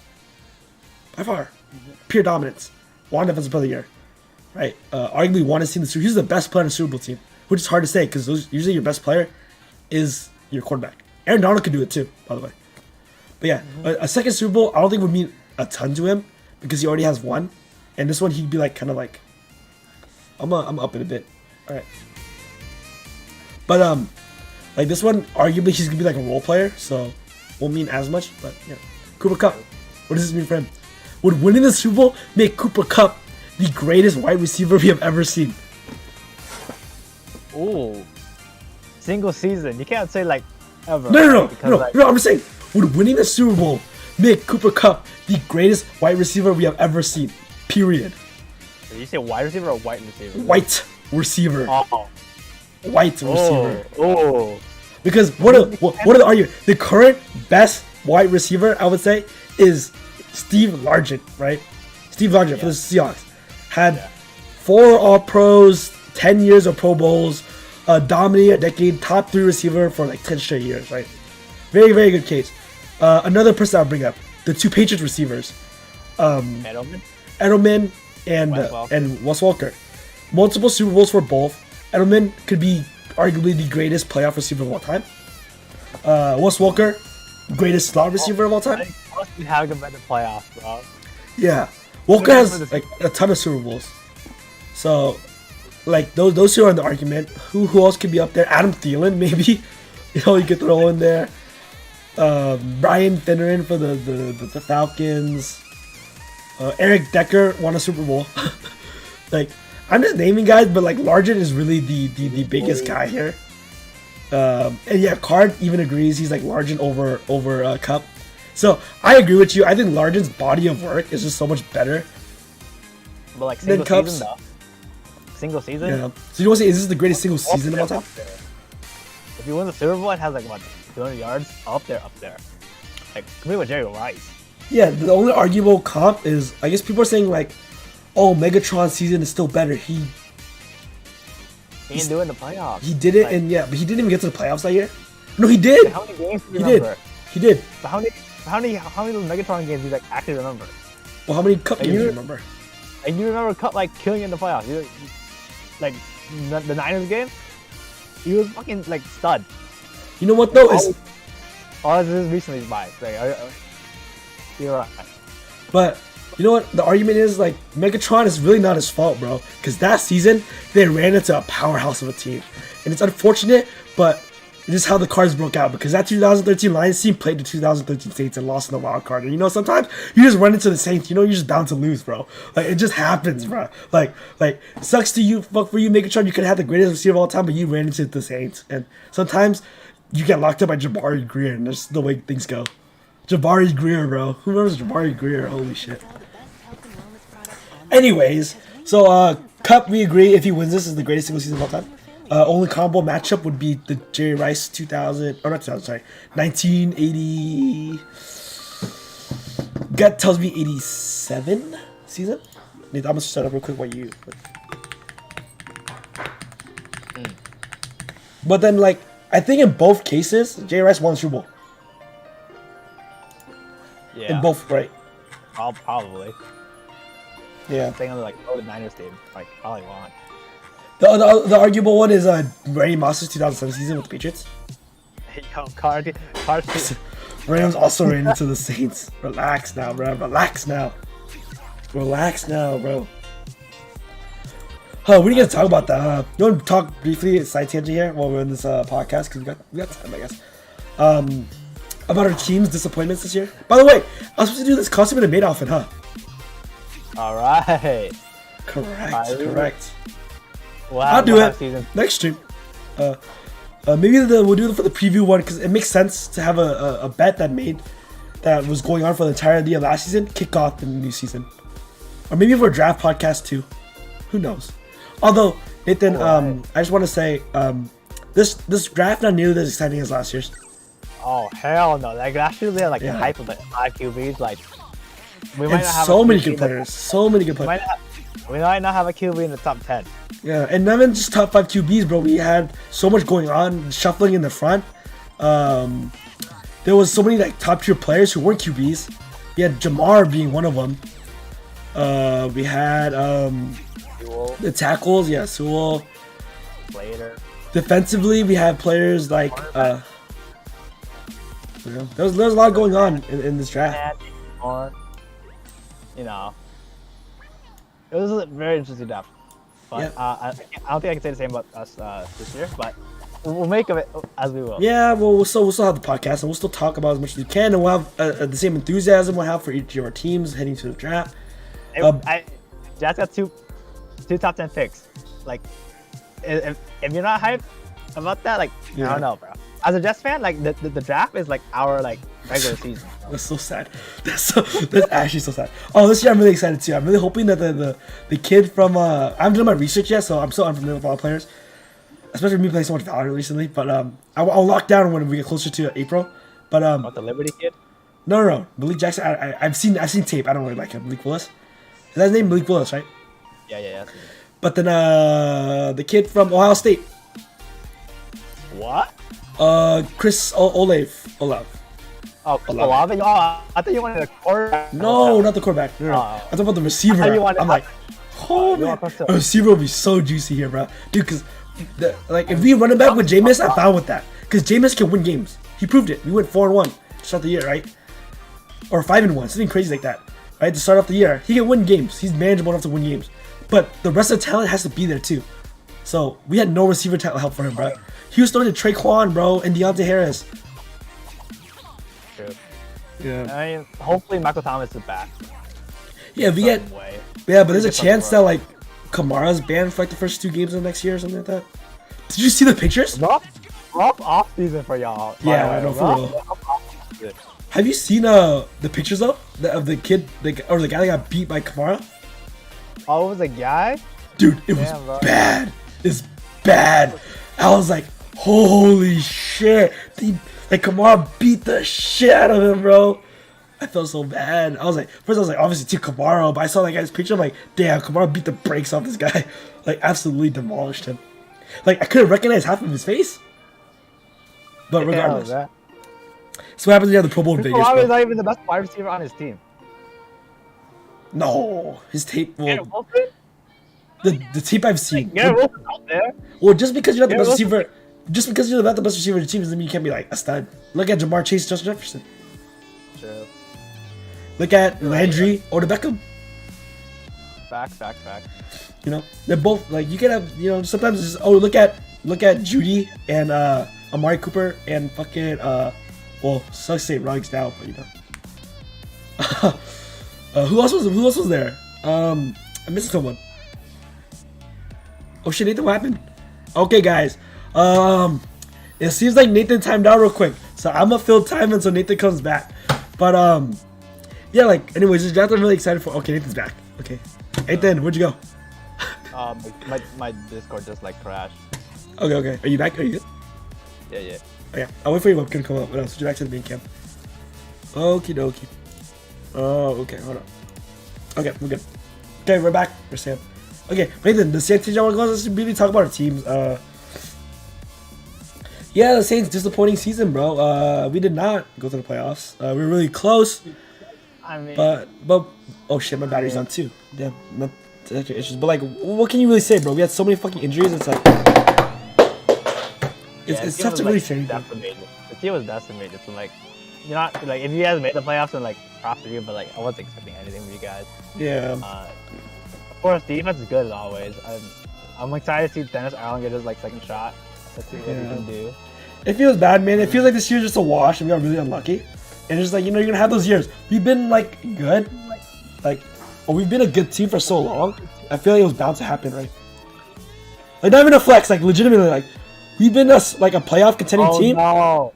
by far, pure dominance. Won defensive player of the year, right? Arguably won his team the Super. He was the best player on the Super Bowl team, which is hard to say because usually your best player is your quarterback. Aaron Donald could do it too, by the way. But yeah, a second Super Bowl I don't think would mean a ton to him because he already has one, and this one he'd be like kind of like, I'm up it a bit. All right, but like this one, arguably he's gonna be like a role player, so won't mean as much. But yeah, Cooper Kupp. What does this mean for him? Would winning the Super Bowl make Cooper Kupp the greatest wide receiver we have ever seen? Ooh, single season. You can't say like ever. No. Like, I'm just saying, would winning the Super Bowl make Cooper Kupp the greatest wide receiver we have ever seen? Period. Did you say wide receiver or white receiver? White receiver. Oh. White receiver. Oh. Because what are the arguments? The current best wide receiver, I would say, is Steve Largent, right? Steve Largent for the Seahawks had 4 All-Pros, 10 years of Pro Bowls, dominated a decade, top 3 receiver for like 10 straight years, right? Very, very good case. Another person I'll bring up, the 2 Patriots receivers, Edelman and Wes Welker. Multiple Super Bowls for both. Edelman could be arguably the greatest playoff receiver of all time. Wes Welker, greatest slot receiver of all time. Must be having a better playoffs, bro. Yeah, Welker has like a ton of Super Bowls. So, like those two are in the argument. Who else could be up there? Adam Thielen, maybe. You know, you could throw in there. Brian Finneran for the Falcons. Eric Decker won a Super Bowl. Like, I'm just naming guys, but like Largent is really the biggest guy here. And yeah, Card even agrees he's like Largent over Cup. So I agree with you. I think Largent's body of work is just so much better. But like single season though. Single season? Yeah. So you want to say is this the greatest single season of all time? If you win the Super Bowl, it has like what 200 yards up there. Like compete with Jerry Rice. Yeah, the only arguable comp is I guess people are saying like, oh, Megatron season is still better. He didn't do it in the playoffs. He did it, like, and yeah, but he didn't even get to the playoffs that year. No, he did. How many games do you remember? He did. But how many of those Megatron games do you like actually remember? Well, how many Cup games do you remember? And you remember Cup like killing in the playoffs? Like the Niners game, he was fucking like stud. You know what though? This is recently by. Like, you're right. But you know what? The argument is like Megatron is really not his fault, bro. Because that season they ran into a powerhouse of a team, and it's unfortunate, but it's just how the cards broke out. Because that 2013 Lions team played the 2013 Saints and lost in the wild card. And you know sometimes you just run into the Saints. You know you're just bound to lose, bro. Like it just happens, bro. Like sucks to you, fuck for you, Megatron. You could have had the greatest receiver of all time, but you ran into the Saints. And sometimes you get locked up by Jabari Greer, and that's the way things go. Jabari Greer, bro. Who remembers Jabari Greer? Holy shit. Anyways, so Cup, we agree. If he wins this, is the greatest single season of all time. Only combo matchup would be the Jerry Rice 2000, or not 2000, sorry, 1980. Gut tells me 87 season. I'm gonna set up real quick while you. But then, like, I think in both cases, Jerry Rice won the Super Bowl. Yeah. In both, right? Probably. Yeah. Saying on like the Niners team, like probably won. The arguable one is Randy Moss's 2007 season with the Patriots. Yo, Cardi. Rams also ran into the Saints. Relax now, bro. Relax now. Relax now, bro. Huh, we didn't get to talk about that, huh? You want to talk briefly, side tangent here, while we're in this podcast, because we got time, I guess. About our team's disappointments this year. By the way, I was supposed to do this costume in a maid outfit, huh? Alright. Correct. Wow, I'll do it next stream. Maybe we'll do it for the preview one, because it makes sense to have a bet that was going on for the entirety of last season kick off in the new season. Or maybe for a draft podcast too. Who knows? Although, Nathan, I just want to say, this draft not nearly as exciting as last year's. Oh hell no! Like actually, the hype of the 5 QBs, like we might not have so many good players. So many good players. We might not have a QB in the top 10. Yeah, and not even just top 5 QBs, bro. We had so much going on, shuffling in the front. There was so many like top tier players who weren't QBs. We had Jamar being one of them. We had the tackles, yeah, Sewell. Later. Defensively, we had players like there's a lot going on in this draft. You know, it was a very interesting draft. But I don't think I can say the same about us this year. But we'll make of it as we will. Yeah, well, we'll still have the podcast, and we'll still talk about as much as we can, and we'll have the same enthusiasm we'll have for each of our teams heading to the draft. Jazz got two top 10 picks. Like, if you're not hyped about that, like, I don't know, bro. As a Jets fan, like the draft is like our like regular season. That's so sad. That's actually so sad. Oh, this year I'm really excited too. I'm really hoping that the kid from I haven't done my research yet, so I'm so unfamiliar with all the players. Especially me playing so much Valorant recently. But I'll lock down when we get closer to April. But What, the Liberty kid? No. Malik Jackson. I've seen tape. I don't really like him. Malik Willis. Is that his name? Malik Willis, right? Yeah. But then the kid from Ohio State. What? Chris Olave. Oh, Olave? Oh, I thought you wanted a quarterback. No, not the quarterback. No. I'm talking about the receiver. I'm like, oh man, a receiver would be so juicy here, bro. Dude, because like if we run it back with Jameis, I'm fine with that. Because Jameis can win games. He proved it. We went 4-1 to start the year, right? Or 5-1, something crazy like that, right? To start off the year, he can win games. He's manageable enough to win games. But the rest of the talent has to be there too. So we had no receiver talent help for him, bro. He was throwing to Traquan, bro, and Deontay Harris. True. Yeah. I mean, hopefully Michael Thomas is back. Yeah, yeah, but there's a chance that like Kamara's banned for like the first 2 games of next year or something like that. Did you see the pictures? Rough off season for y'all. Yeah, I know, for real. Have you seen the pictures though of the kid, or the guy that got beat by Kamara? Oh, it was a guy? Dude, it was bad. It's bad. I was like, holy shit. Kamara beat the shit out of him, bro. I felt so bad. First I was like, obviously to Kamara, but I saw that guy's picture. I'm like, damn, Kamara beat the brakes off this guy. Like, absolutely demolished him. Like, I couldn't recognize half of his face. But regardless. So what happens when you have the Pro Bowl in Vegas? Kamara is not even the best wide receiver on his team. No, his tape. Well, Wilson? the tape I've seen. Yeah, Wilson's out there. Well, just because you're not the best receiver, just because you're not the best receiver in your team doesn't mean you can't be like a stud. Look at Jamar Chase, Justin Jefferson. True. Look at Landry, Odell Beckham. Fact. You know, they're both like you can have. You know, sometimes it's just look at Judy and Amari Cooper and fucking well, sucks to say Ruggs now, but you know. Who else was there? I missed someone. Oh shit, Nathan, what happened? Okay, guys. It seems like Nathan timed out real quick, so I'm gonna fill time until Nathan comes back. But yeah, like anyways, this draft I'm really excited for. Okay, Nathan's back. Okay, Nathan, where'd you go? My Discord just like crashed. Okay. Are you back? Are you good? Yeah. Okay. I'll wait for your webcam to come up, and I'll switch you back to the main cam. Okie dokie. Oh, okay. Hold on. Okay, we're good. Okay, we're back. We're Sam. Okay, Nathan, the Saints team I want to go. Let's really talk about our teams. Yeah, the Saints disappointing season, bro. We did not go to the playoffs. We were really close. I mean, But oh shit, my battery's on too. Damn, not extra issues. But like, what can you really say, bro? We had so many fucking injuries. It's like it's tough to really say anything. The team was decimated. So like, you're not like if you guys made the playoffs and like props to you, but like I wasn't expecting anything from you guys. Yeah. Of course, defense is good as always. I'm excited to see Dennis Allen get his like second shot. Let's see what he can do. It feels bad, man. It feels like this year's just a wash, and we got really unlucky. And it's just like, you know, you're gonna have those years. We've been like good, we've been a good team for so long. I feel like it was bound to happen, right? Like not even a flex, like legitimately, like we've been a playoff contending team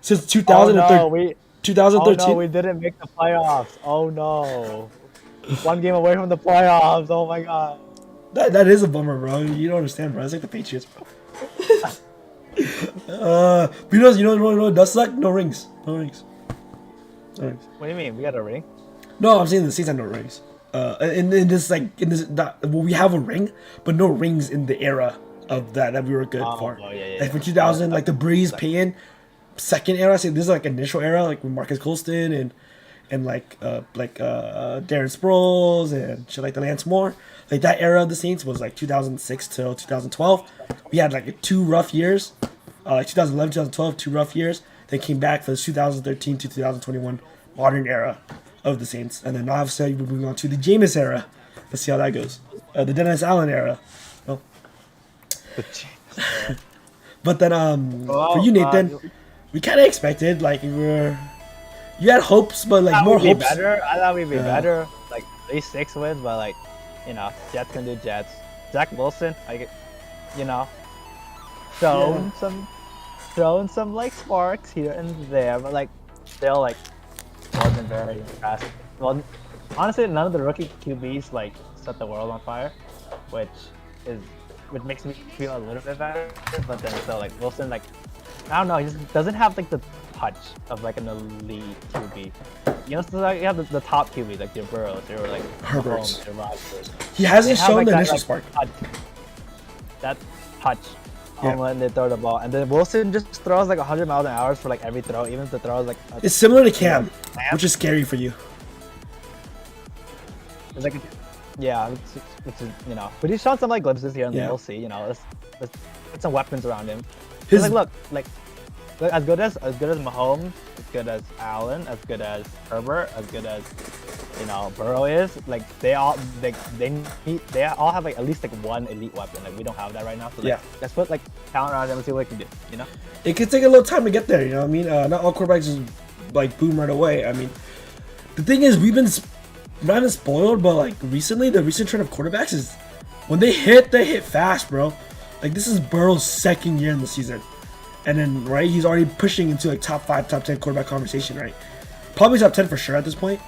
since 2013. 2013. Oh no, we didn't make the playoffs. Oh no, one game away from the playoffs. Oh my god. That is a bummer, bro. You don't understand, bro. It's like the Patriots, bro. But you know, it does suck. No rings. What do you mean? We got a ring? No, I'm saying the Saints have no rings. We have a ring, but no rings in the era of that we were good for. Yeah. Like for 2000, like the Breeze Payton second era. Say this is like initial era, like with Marcus Colston and Darren Sproles and shit like the Lance Moore. Like that era of the Saints was like 2006 till 2012. We had like 2 rough years, like 2011, 2012, 2 rough years. They came back for the 2013 to 2021 modern era of the Saints, and then obviously we're moving on to the Jameis era. Let's see how that goes. The Dennis Allen era. Well, but then for you, Nathan, we kind of expected like you had hopes, but like more hopes. I thought we'd be better, like at least 6 wins, but like you know, Jets can do Jets. Zach Wilson, like you know, throwing some like sparks here and there, but like still like wasn't very impressive. Well, honestly, none of the rookie QBs like set the world on fire, which makes me feel a little bit better. But then still, like Wilson, like I don't know, he just doesn't have like the touch of like an elite QB. You know, so like you have the top QBs like your Burrows, your like Herberts. your Rodgers. He hasn't shown like the that, initial like, spark. That touch. When they throw the ball, and then Wilson just throws like 100 miles an hour for like every throw, even if the throw is like. It's similar to Cam, which is scary for you. It's like, yeah, it's you know, but he's shown some like glimpses here, and then we'll see. You know, let's put some weapons around him. Look, as good as Mahomes, as good as Allen, as good as Herbert, as good as you know Burrow is, like they all have like at least like one elite weapon. Like we don't have that right now. So like, let's put like talent around them and see what we can do. You know, it could take a little time to get there. You know what I mean? Not all quarterbacks just like boom right away. I mean, the thing is we've been not even spoiled, but like recently the recent trend of quarterbacks is when they hit fast, bro. Like this is Burrow's 2nd year in the season. And then, right, he's already pushing into like top 5, top 10 quarterback conversation, right? Probably top 10 for sure at this point.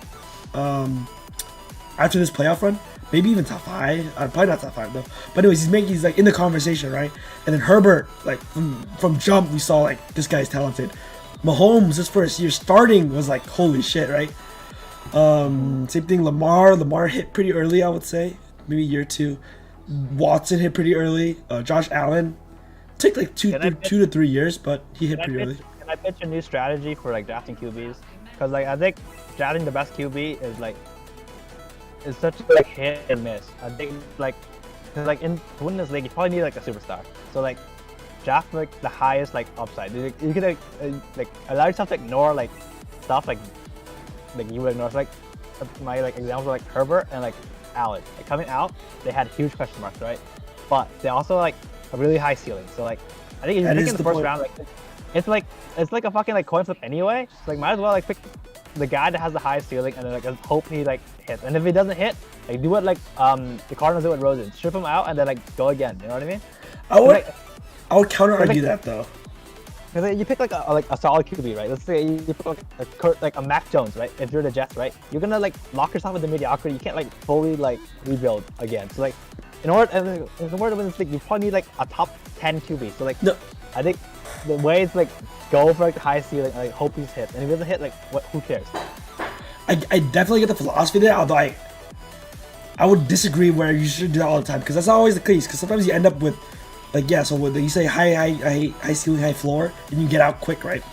After this playoff run, maybe even top 5. Probably not top 5 though. But anyways, he's like in the conversation, right? And then Herbert, like from jump, we saw like this guy's talented. Mahomes, his first year starting was like holy shit, right? Same thing. Lamar hit pretty early, I would say, maybe year 2. Watson hit pretty early. Josh Allen. Took like 2 to 3 years, but he hit pretty early. Can I pitch a new strategy for like drafting QBs? Because like I think drafting the best QB is such like hit and miss. I think like in to win this league, you probably need like a superstar. So like draft like the highest like upside. You could like allow yourself to ignore like stuff like you would ignore. So, like my like examples were like Herbert and like Allen. Like coming out, they had huge question marks, right? But they also like a really high ceiling. So like I think if you pick in the first round, like it's like a fucking like coin flip anyway. So like might as well like pick the guy that has the highest ceiling and then like hope he like hits. And if he doesn't hit, like do what like the Cardinals do with Rosen. Strip him out and then like go again. You know what I mean? I would counter argue that though. Because you pick like a solid QB, right? Let's say you pick like a Mac Jones, right? If you're the Jets, right? You're gonna like lock yourself into mediocrity. You can't like fully like rebuild again. So like in order to win this league, you probably need like a top 10 QB. So like, No. I think the way it's like go for like the high ceiling, like hope he's hit, and if he doesn't hit, like who cares? I definitely get the philosophy there, although I would disagree where you should do that all the time, because that's not always the case. Because sometimes you end up with, like, yeah, so when you say high ceiling, high floor, and you get out quick, right?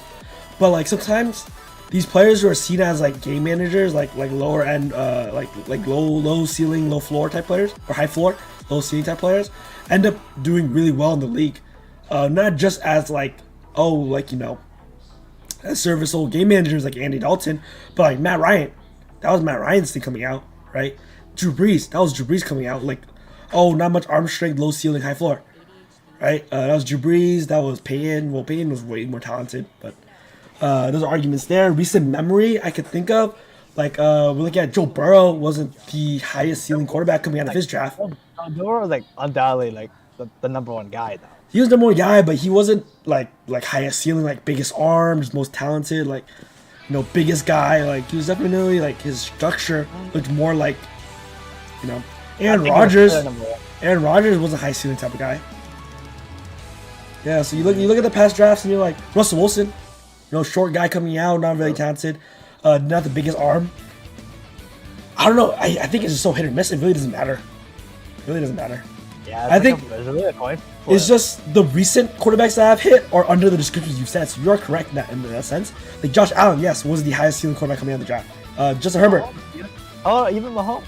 But like sometimes these players who are seen as like game managers, like lower end, like low ceiling, low floor type players, or high floor, low ceiling type players, end up doing really well in the league. Not just as like, oh, like, you know, as serviceable game managers like Andy Dalton, but like Matt Ryan. That was Matt Ryan's thing coming out, right? Drew Brees, that was Drew Brees coming out. Like, oh, not much arm strength, low ceiling, high floor, right? That was Drew Brees. That was Peyton. Well, Peyton was way more talented, but there's arguments there. Recent memory I could think of, like we're looking at Joe Burrow, wasn't the highest ceiling quarterback coming out of his draft. Joe Burrow was like undoubtedly like the number one guy though. He was the number one guy, but he wasn't like highest ceiling, like biggest arms, most talented, like, you know, biggest guy. Like, he was definitely like, his structure looked more like, you know, Aaron Rodgers. Aaron Rodgers was a high ceiling type of guy. Yeah, so you look at the past drafts and you're like Russell Wilson, you know, short guy coming out, not very talented, not the biggest arm. I don't know. I think it's just so hit or miss. It really doesn't matter. It really doesn't matter. Yeah, I think really a coin. it's just the recent quarterbacks that have hit are under the descriptions you've said. So you are correct in that sense. Like Josh Allen, yes, was the highest ceiling quarterback coming out of the draft. Justin Herbert. Oh, even Mahomes.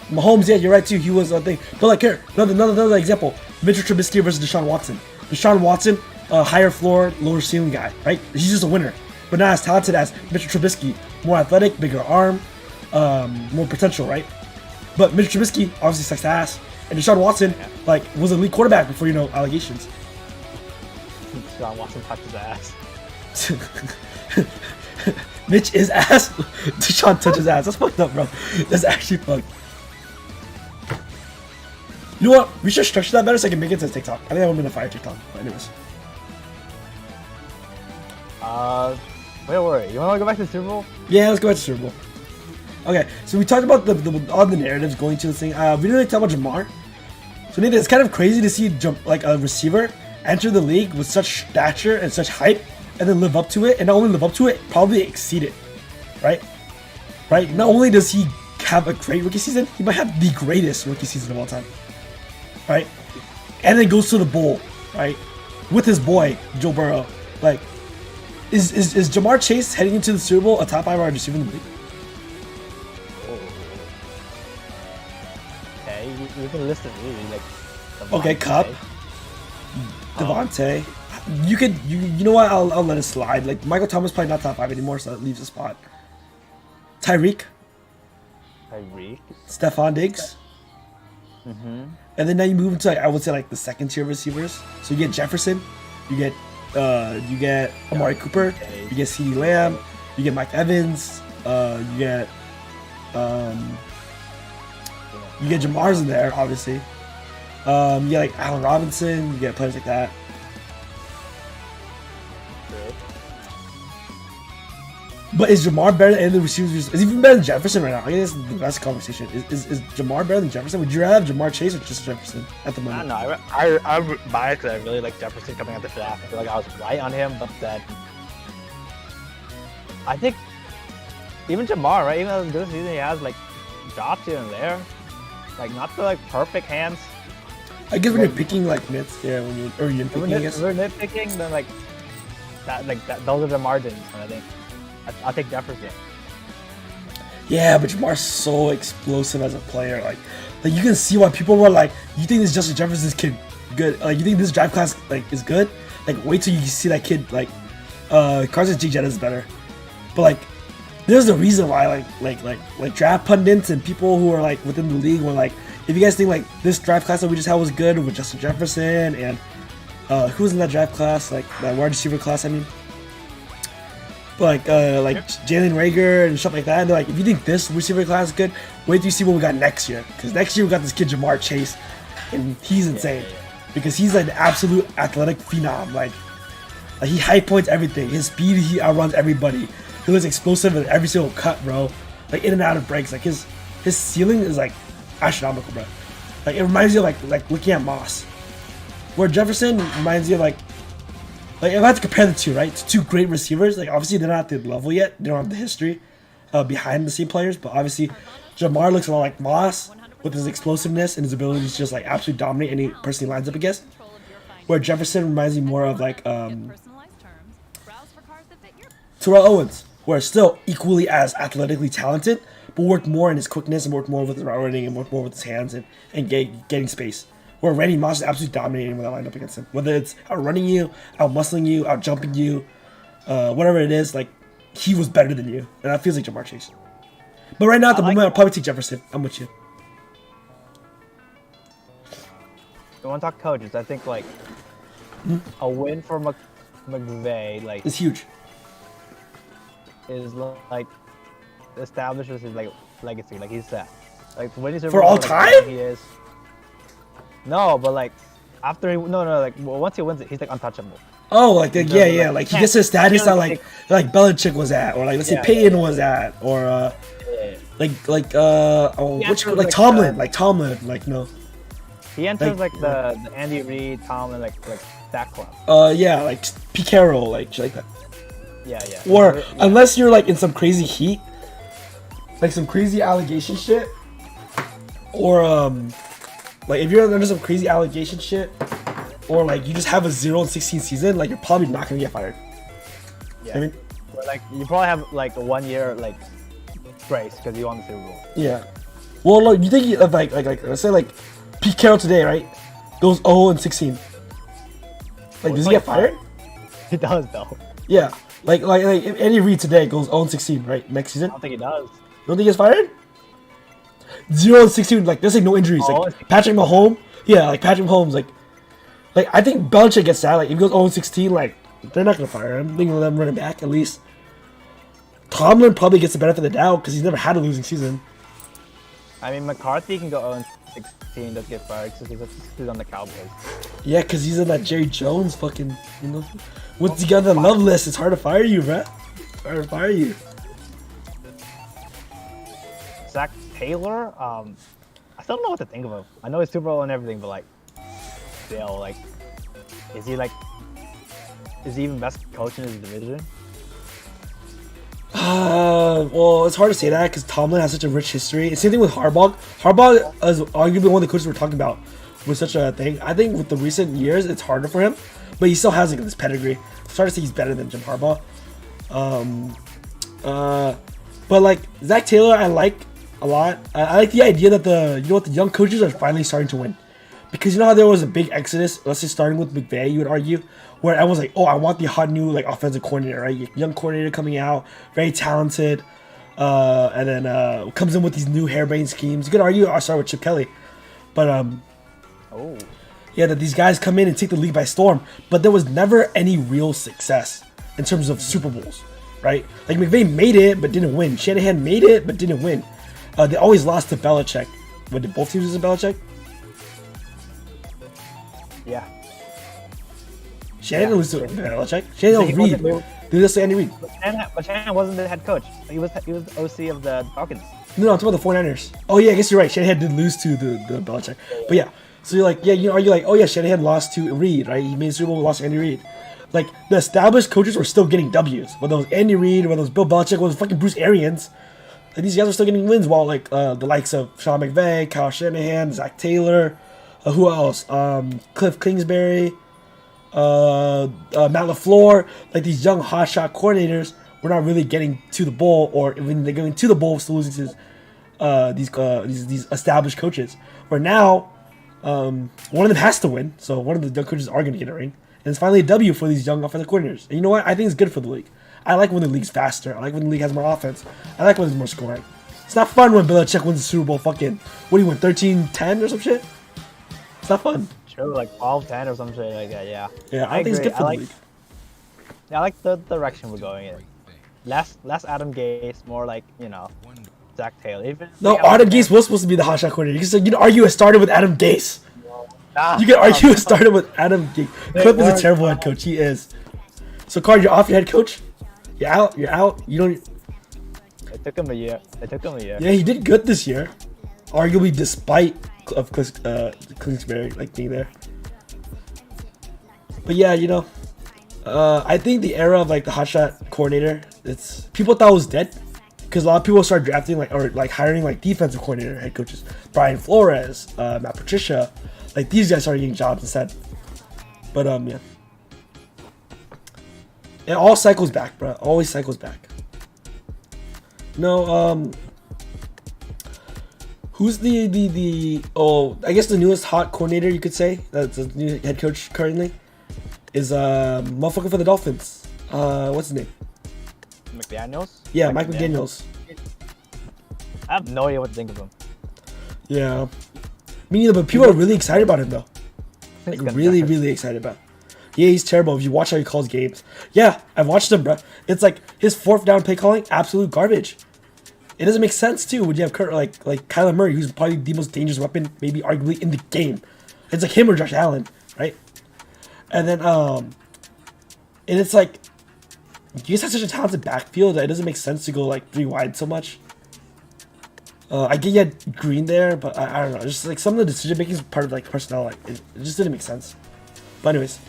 Mahomes, yeah, you're right too. He was a thing. But like here, another example: Mitchell Trubisky versus Deshaun Watson. Deshaun Watson, higher floor, lower ceiling guy, right? He's just a winner, but not as talented as Mitchell Trubisky. More athletic, bigger arm, more potential, right? But Mitchell Trubisky obviously sucks ass, and Deshaun Watson like was a elite quarterback before, you know, allegations. Deshaun Watson touched his ass. Mitch is ass. Deshaun touches ass. That's fucked up, bro. That's actually fucked. You know what? We should structure that better so I can make it to TikTok. I think I'm gonna fire TikTok. But anyways. Wait, worry. You wanna go back to the Super Bowl? Yeah, let's go back to Super Bowl. Okay, so we talked about all the narratives going to this thing. We didn't really talk about Jamar. So Nathan, it's kind of crazy to see like a receiver enter the league with such stature and such hype, and then live up to it, and not only live up to it, probably exceed it, right? Right? Not only does he have a great rookie season, he might have the greatest rookie season of all time, right? And then goes to the bowl, right? With his boy Joe Burrow. Like, is Jamar Chase heading into the Super Bowl a top 5 wide receiver in the league? Okay, you can list it really like. Okay, Cup, Devontae. You know what? I'll let it slide. Like, Michael Thomas probably not top 5 anymore, so that leaves a spot. Tyreek, Stephon Diggs. And then now you move into, like, I would say, like, the second tier receivers. So you get Jefferson, you get Amari Cooper, you get CeeDee Lamb, you get Mike Evans, you get Jamar's in there, obviously. You get like Allen Robinson, you get players like that. But is Jamar better than any of the receivers? Is he even better than Jefferson right now? I guess that's the best conversation. Is Jamar better than Jefferson? Would you rather have Jamar Chase or just Jefferson at the moment? I don't know. I'm biased because I really like Jefferson coming out the draft. I feel like I was right on him, but then I think even Jamar, right? Even though this season he has like drops here and there, like not the like perfect hands. I guess when you're picking like nits, yeah, when you're nitpicking, I guess. We're nitpicking, then like that, those are the margins, and I think I'll take Jefferson. Yeah, but Jamar's so explosive as a player. Like you can see why people were like, "You think this Justin Jefferson's kid good? Like, you think this draft class like is good? Like, wait till you see that kid. Like, Carson G. Jetta is better." But like, there's a reason why like draft pundits and people who are like within the league were like, if you guys think like this draft class that we just had was good with Justin Jefferson and who was in that draft class, like that wide receiver class, I mean. Like Jalen Reagor and stuff like that. And they're like, if you think this receiver class is good, wait till you see what we got next year. Because next year we got this kid Jamar Chase, and he's insane. Because he's like an absolute athletic phenom. Like he high points everything. His speed, he outruns everybody. He was explosive in every single cut, bro. Like in and out of breaks. Like his ceiling is like astronomical, bro. Like it reminds you of like looking at Moss, where Jefferson reminds you of like if I had to compare the two, right? It's two great receivers. Like obviously they're not at the level yet. They don't have the history behind the scene players, but obviously Jamar looks a lot like Moss with his explosiveness and his ability to just like absolutely dominate any person he lines up against. Where Jefferson reminds me more of like Terrell Owens, who are still equally as athletically talented, but work more in his quickness and work more with his route running and work more with his hands and getting space. Where Randy Moss is absolutely dominating when I line up against him. Whether it's out running you, out muscling you, out jumping you, whatever it is, like he was better than you. And that feels like Jamar Chase. But right now at the moment, I'll probably take Jefferson. I'm with you. I want to talk coaches. I think like a win for McVay like it's huge. Is like establishes his like legacy. Like he's set. Like when he's for all time. He is. No, but like after he like once he wins it, he's like untouchable. Oh, like yeah, like he gets his status that like Belichick was at, or like let's say Peyton was at, or like Tomlin, like no. He enters like the Andy Reid, Tomlin, like that club. Yeah, like Pete Carroll, like shit like that. Yeah. Or unless you're like in some crazy heat, like some crazy allegation shit, or like if you're under some crazy allegation shit, or like you just have a 0-16 season, like you're probably not gonna get fired. Yeah. I mean, but, like you probably have like a 1 year like grace because you won the Super Bowl. Yeah. Well, look, you think of like let's say like Pete Carroll today, right? Goes 0-16. Like does he get fired? He does though. Yeah. Like if Andy Reid today goes 0-16, right? Next season. I don't think he does. You don't think he gets fired? 0-16, like there's like no injuries. Like Patrick Mahomes, yeah, like Patrick Mahomes, like I think Belichick gets that. Like if he goes 0-16, like they're not gonna fire him. Thinking of them running back at least. Tomlin probably gets the benefit of the doubt because he's never had a losing season. I mean McCarthy can go 0-16, does get fired because he's on the Cowboys. Yeah, because he's in that Jerry Jones fucking, once you got the love list, it's hard to fire you, bruh. It's hard to fire you. Zach Taylor, I still don't know what to think of him. I know he's Super Bowl and everything, but like, still, like, is he even best coach in his division? Well, it's hard to say that because Tomlin has such a rich history. It's the same thing with Harbaugh. Harbaugh is arguably one of the coaches we're talking about with such a thing. I think with the recent years, it's harder for him, but he still has like this pedigree. It's hard to say he's better than Jim Harbaugh. But like Zach Taylor, I like a lot. I like the idea that the young coaches are finally starting to win, because you know how there was a big exodus. Let's say starting with McVay, you would argue, where everyone's like, oh, I want the hot new like offensive coordinator, right? Young coordinator coming out, very talented, and then comes in with these new harebrained schemes. You could argue I start with Chip Kelly, but yeah, that these guys come in and take the league by storm, but there was never any real success in terms of Super Bowls, right? Like McVay made it but didn't win. Shanahan made it but didn't win. They always lost to Belichick. What, did both teams lose to Belichick? Yeah. Shanahan lose to Belichick. Shanahan Reid. They lost to Andy Reid. But Shanahan wasn't the head coach. He was the OC of the Falcons. No, I'm talking about the 49ers. Oh yeah, I guess you're right. Shanahan did lose to the Belichick. But yeah, so you're like, yeah, you're like, oh yeah, Shanahan lost to Reid, right? He made Super Bowl, lost to Andy Reid. Like the established coaches were still getting W's. Whether it was Andy Reid, whether it was Bill Belichick, whether it was fucking Bruce Arians. Like these guys are still getting wins, while like the likes of Sean McVay, Kyle Shanahan, Zach Taylor, who else? Cliff Kingsbury, Matt LaFleur, like these young hotshot coordinators were not really getting to the bowl, or when they're going to the bowl, still losing to these established coaches. Where now, one of them has to win, so one of the young coaches are going to get a ring, and it's finally a W for these young offensive coordinators. And you know what? I think it's good for the league. I like when the league's faster. I like when the league has more offense. I like when there's more scoring. It's not fun when Belichick wins the Super Bowl fucking, what do you win, 13-10 or some shit? It's not fun. Sure, like 12-10 or some shit like that, yeah. Yeah, I think it's good for the league. Yeah, I like the direction we're going in. Less Adam Gase, more like, Zach Taylor. No, Adam Gase was supposed to be the hotshot coordinator. You can argue it started with Adam Gase. You can argue it started with Adam Gase. Cliff is a terrible head coach. He is. So, Card, you're off your head coach? You're out. You don't. It took him a year. Yeah, he did good this year. Arguably, despite Kingsbury like being there. But yeah, you know, I think the era of like the hotshot coordinator, it's people thought it was dead because a lot of people started drafting like or like hiring like defensive coordinator head coaches, Brian Flores, Matt Patricia, like these guys started getting jobs instead. But yeah, it all cycles back, bro. Always cycles back. No, who's the I guess the newest hot coordinator you could say that's the new head coach currently is motherfucker for the Dolphins. What's his name? McDaniels? Yeah, Mike McDaniels. I have no idea what to think of him. Yeah, me neither. But people are really excited about him though. Like really excited about him. Yeah, he's terrible. If you watch how he calls games, yeah, I've watched him, bro. It's like his fourth down play calling, absolute garbage. It doesn't make sense too when you have Kurt like Kyler Murray, who's probably the most dangerous weapon, maybe arguably in the game. It's like him or Josh Allen, right? And then and it's like you guys have such a talented backfield that it doesn't make sense to go like 3 wide so much. I get you had Green there, but I don't know. Just like some of the decision making is part of like personnel, like it just didn't make sense. But anyways,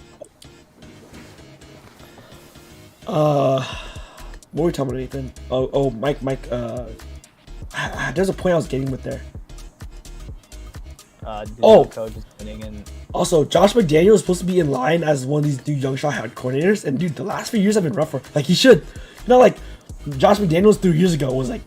what were we talking about, Nathan? Oh, Mike. There's a point I was getting with there. Coach is winning and Also, Josh McDaniels is supposed to be in line as one of these new young shot head coordinators, and dude, the last few years have been rough for. Like he should, you know, like Josh McDaniels 3 years ago was like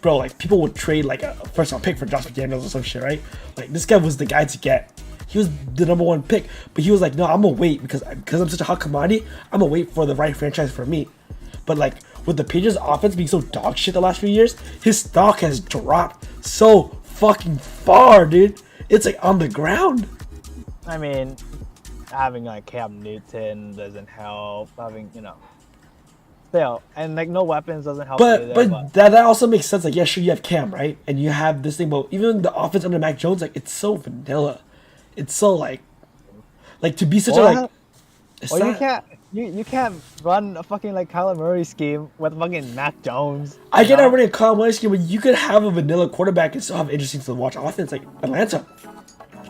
bro, like people would trade like a first round pick for Josh McDaniels or some shit, right? Like this guy was the guy to get. He was the number 1 pick, but he was like, no, I'm gonna wait because I'm such a hot commodity. I'm gonna wait for the right franchise for me. But like with the Patriots offense being so dog shit the last few years, his stock has dropped so fucking far, dude. It's like on the ground. I mean, having like Cam Newton doesn't help. Having, you know, still, and like no weapons doesn't help. But that also makes sense. Like, yeah, sure, you have Cam, right? And you have this thing, but even the offense under Mac Jones, like, it's so vanilla. It's so like to be such a like. You can't run a fucking like Kyler Murray scheme with fucking Mac Jones. I cannot run a Kyler Murray scheme, but you could have a vanilla quarterback and still have interesting to watch offense, like Atlanta.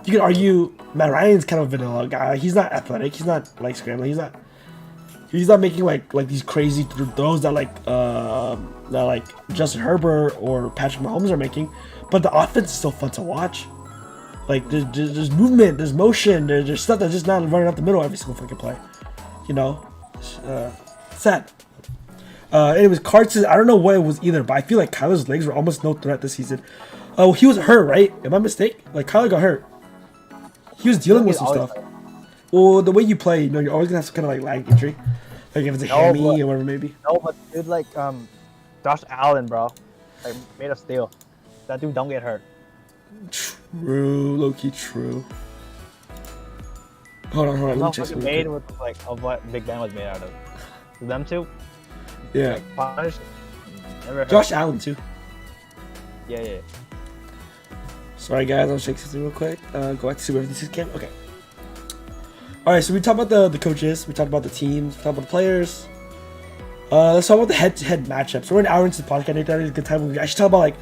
You could argue Matt Ryan's kind of a vanilla guy. He's not athletic. He's not like scrambling. He's not making like these crazy throws that like Justin Herbert or Patrick Mahomes are making. But the offense is still fun to watch. Like there's movement, there's motion, there's stuff that's just not running up the middle every single fucking play. You know, sad. Anyways, Cards I don't know what it was either, but I feel like Kyler's legs were almost no threat this season. Oh, he was hurt, right? Am I mistaken? Like Kyler got hurt. He was dealing with some stuff. Well, the way you play, you know, you're always gonna have some kind of like lag injury, like if it's a hammy or whatever, maybe. No, but dude, like Josh Allen, bro, like made of steel. That dude don't get hurt. True, low-key true. Hold on. Let me check made with like of what Big Ben was made out of. Them two. Yeah. Like, never Josh Allen too. Yeah. Sorry guys, I'll check something real quick. Go back to Super 56 cam. Okay. Alright, so we talked about the coaches, we talked about the teams, we talked about the players. Let's talk about the head-to-head matchups. We're an hour into the podcast. I think that is a good time. I should talk about like,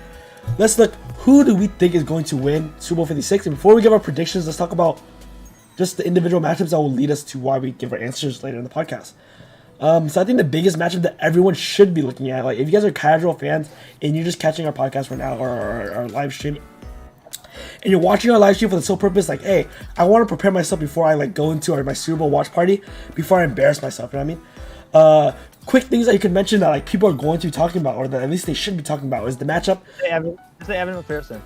let's look, who do we think is going to win Super Bowl 56? And before we give our predictions, let's talk about just the individual matchups that will lead us to why we give our answers later in the podcast. So I think the biggest matchup that everyone should be looking at, like if you guys are casual fans and you're just catching our podcast right now or our live stream, and you're watching our live stream for the sole purpose, like, hey, I want to prepare myself before I like go into my Super Bowl watch party, before I embarrass myself, you know what I mean? Quick things that you could mention that like people are going to be talking about, or that at least they should be talking about, is the matchup. Say Evan McPherson.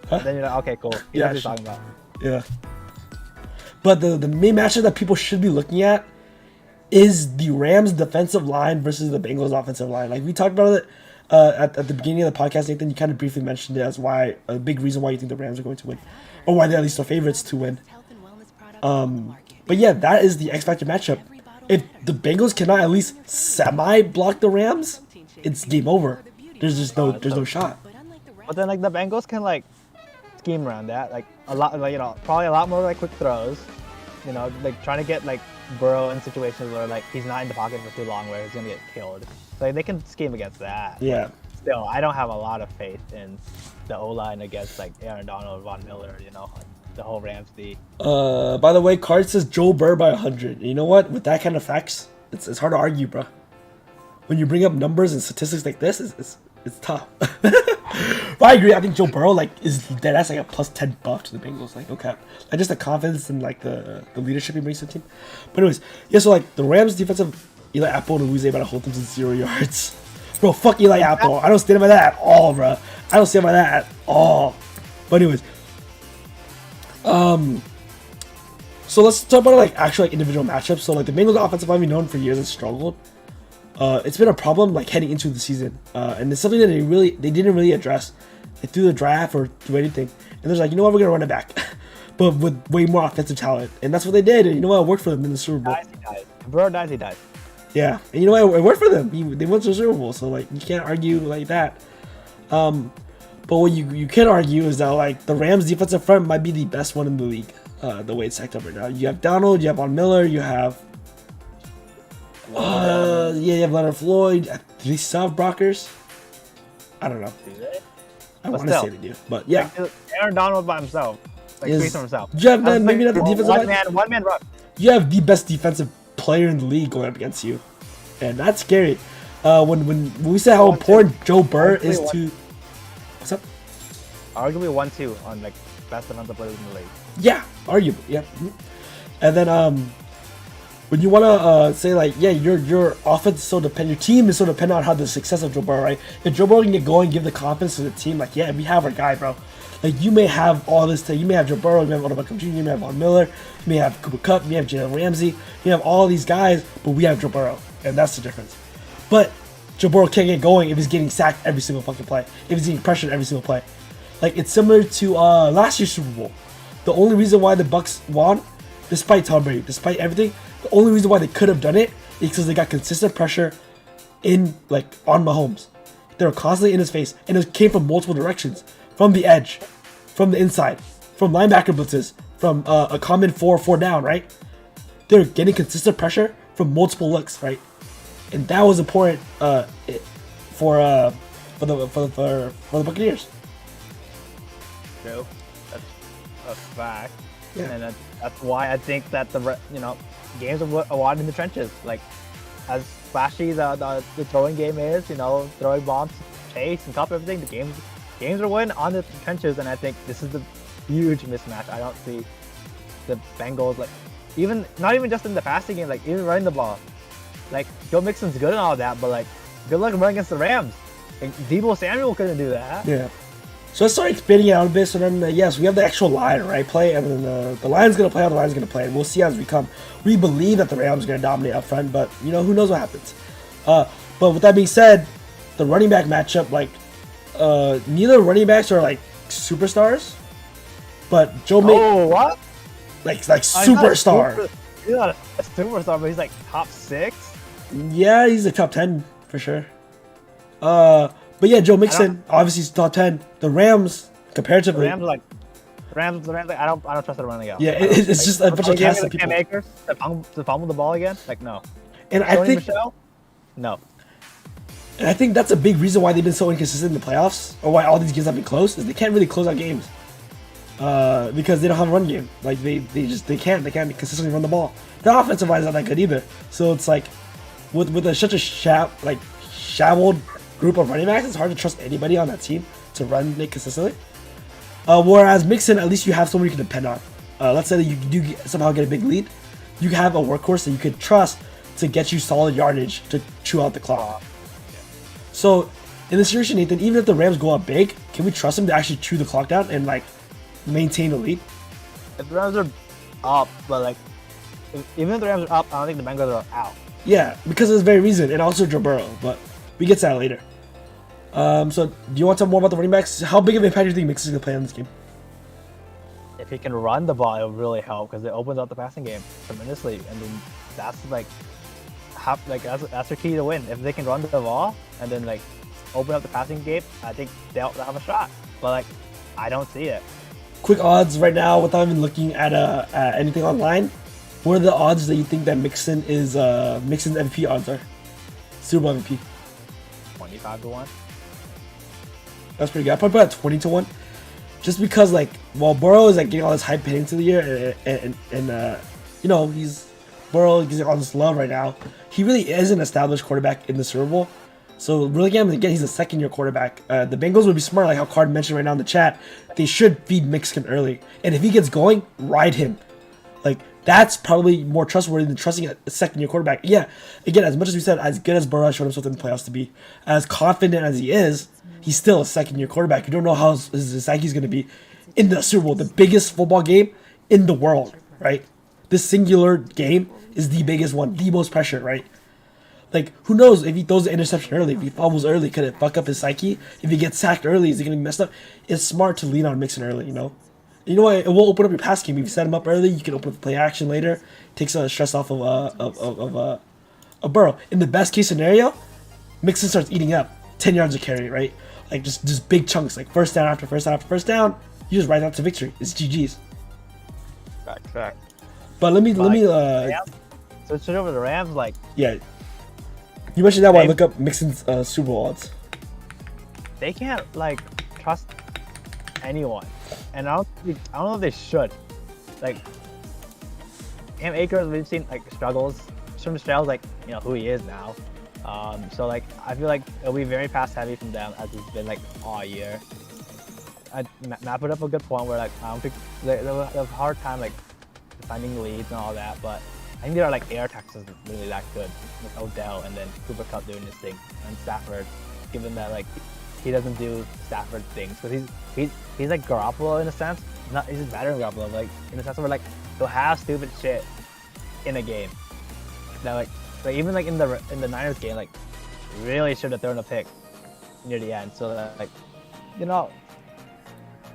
Huh? Then you're like, okay, cool. You know what you're talking about. Yeah. But the main matchup that people should be looking at is the Rams defensive line versus the Bengals offensive line. Like we talked about it at the beginning of the podcast, Nathan. You kind of briefly mentioned it as why a big reason why you think the Rams are going to win, or why they're at least the favorites to win. But yeah, that is the X Factor matchup. If the Bengals cannot at least semi-block the Rams, it's game over. There's just there's no shot. But then like the Bengals can like scheme around that, like a lot, like probably a lot more like quick throws. Like trying to get like Burrow in situations where like he's not in the pocket for too long, where he's gonna get killed. So like, they can scheme against that. Yeah. But still, I don't have a lot of faith in the O line against like Aaron Donald, Von Miller, you know, the whole Rams D. By the way, Card says Joe Burr by 100. You know what? With that kind of facts, it's hard to argue, bro. When you bring up numbers and statistics like this, it's tough. But I agree. I think Joe Burrow like is dead ass like a plus 10 buff to the Bengals. Like okay, like just the confidence and like the leadership he brings to the team. But anyways, yeah. So like the Rams defensive, Eli Apple and Louisiana about to hold them to 0 yards. Bro, fuck Eli Apple. I don't stand by that at all, bro. I don't stand by that at all. But anyways, so let's talk about like actual like individual matchups. So like the Bengals offensive line, we've known for years, has struggled. It's been a problem like heading into the season, and it's something that they didn't really address through the draft or through anything. And they're like, you know what, we're gonna run it back, but with way more offensive talent, and that's what they did. And you know what, it worked for them in the Super Bowl. He dies. Bro dies, he dies. Yeah, and you know what, it worked for them. They went to the Super Bowl, so like you can't argue like that. But what you can argue is that like the Rams defensive front might be the best one in the league. The way it's stacked up right now, you have Donald, you have Von Miller, you have. You have Leonard Floyd. Do they still have Brockers? I don't know. Do they? I want to say they do, but yeah. Like, Aaron Donald by himself, like based on himself. You have maybe not the defensive one man rush. You have the best defensive player in the league going up against you, and that's scary. When we say how important Joe Burr is to. What's up? Arguably 1-2 on like best defensive players in the league. Yeah, arguably, yeah. And then when you want to say like, yeah, your offense is so dependent, your team is so dependent on how the success of Joe Burrow, right? If Joe Burrow can get going, give the confidence to the team, like, yeah, we have our guy, bro. Like, you may have all this thing. You may have Joe Burrow, you may have Odell Beckham Jr., you may have Von Miller, you may have Cooper Kupp, you may have Jalen Ramsey, you have all these guys, but we have Joe Burrow, and that's the difference. But Joe Burrow can't get going if he's getting sacked every single fucking play, if he's getting pressured every single play. Like, it's similar to last year's Super Bowl. The only reason why the Bucks won, despite Tom Brady, despite everything, the only reason why they could have done it is because they got consistent pressure on Mahomes. They were constantly in his face, and it came from multiple directions, from the edge, from the inside, from linebacker blitzes, from a common 4 down, right? They were getting consistent pressure from multiple looks, right? And that was important for the Buccaneers. True, that's a fact. Yeah. And that's why I think that games are won in the trenches. Like, as flashy the throwing game is, throwing bombs, Chase and Cup, everything, the games are won on the trenches, and I think this is the huge mismatch. I don't see the Bengals, like, not even just in the passing game, like even running the ball. Like, Joe Mixon's good and all that, but like, good luck running against the Rams. Like, Deebo Samuel couldn't do that. Yeah. So let's start expanding it out a bit. So then, yes, we have the actual line, right? Play, and then the line's going to play how the line's going to play. And we'll see as we come. We believe that the Rams are going to dominate up front, but, who knows what happens. But with that being said, the running back matchup, like, neither running backs are, like, superstars. But Joe Oh, what? Like superstar. He's not a superstar, but he's, like, top 6? Yeah, he's a top 10, for sure. But yeah, Joe Mixon, obviously he's top 10. The Rams, comparatively. The Rams, like, I don't trust the running out. Yeah, it's just a bunch of cast people. Cam Akers to fumble the ball again? Like, no. And I think Michelle? No. And I think that's a big reason why they've been so inconsistent in the playoffs, or why all these games have been close, is they can't really close out games. Because they don't have a run game. Like, they can't consistently run the ball. Their offensive line is not that good either. So it's like, with such a shambled group of running backs, it's hard to trust anybody on that team to run it consistently. Whereas Mixon, at least you have someone you can depend on. Let's say that you do somehow get a big lead, you have a workhorse that you could trust to get you solid yardage to chew out the clock. So in this situation, Nathan, even if the Rams go up big, can we trust them to actually chew the clock down and like maintain the lead? If the Rams are up, but like, even if the Rams are up, I don't think the Bengals are out. Yeah, because of this very reason, and also Joe Burrow, but we get to that later. So do you want to talk more about the running backs? How big of an impact do you think Mixon's going to play on this game? If he can run the ball, it'll really help because it opens up the passing game tremendously, and then that's that's their key to win. If they can run the ball and then like open up the passing game, I think they'll have a shot. But like, I don't see it. Quick odds right now, without even looking at anything online. What are the odds that you think that Mixon's MVP odds are? Super Bowl MVP. 25-1. That's pretty good. I probably put it at 20 to 1. Just because, like, while Burrow is like getting all this hype heading into the year, and you know, Burrow is getting all this love right now. He really is an established quarterback in the Super Bowl. So really, again, he's a second-year quarterback. The Bengals would be smart, like how Card mentioned right now in the chat. They should feed Mixon early, and if he gets going, ride him. Like, that's probably more trustworthy than trusting a second-year quarterback. Yeah, again, as much as we said, as good as Burrow has shown himself in the playoffs to be, as confident as he is, he's still a second-year quarterback. You don't know how his psyche's going to be in the Super Bowl, the biggest football game in the world, right? This singular game is the biggest one, the most pressure, right? Like, who knows if he throws the interception early, if he fumbles early, could it fuck up his psyche? If he gets sacked early, is he going to be messed up? It's smart to lean on Mixon early, you know? You know what? It will open up your pass game. If you set him up early, you can open up the play action later. Takes a stress off of Burrow. In the best case scenario, Mixon starts eating up 10 yards of carry, right? Like just big chunks, like first down after first down after first down. You just ride that to victory. It's GG's. Fact. But let me switch it over to the Rams. Like, yeah. You mentioned that while I look up Mixon's Super Bowl odds. They can't like trust anyone, and I don't know if they should. Like, Cam Akers, we've seen like struggles. Some struggles, like, you know who he is now. So like I feel like it'll be very pass heavy from them, as it's been like all year. Matt put up a good point where like I don't think they'll have a hard time like finding leads and all that, but I think there are like air attacks is really that good with Odell and then Cooper Kupp doing his thing and Stafford, given that like he doesn't do Stafford things because he's like Garoppolo in a sense. He's just better than Garoppolo, like in the sense where like he'll have stupid shit in a game. Now like even like in the Niners game, like really should have thrown a pick near the end. So that, like, you know,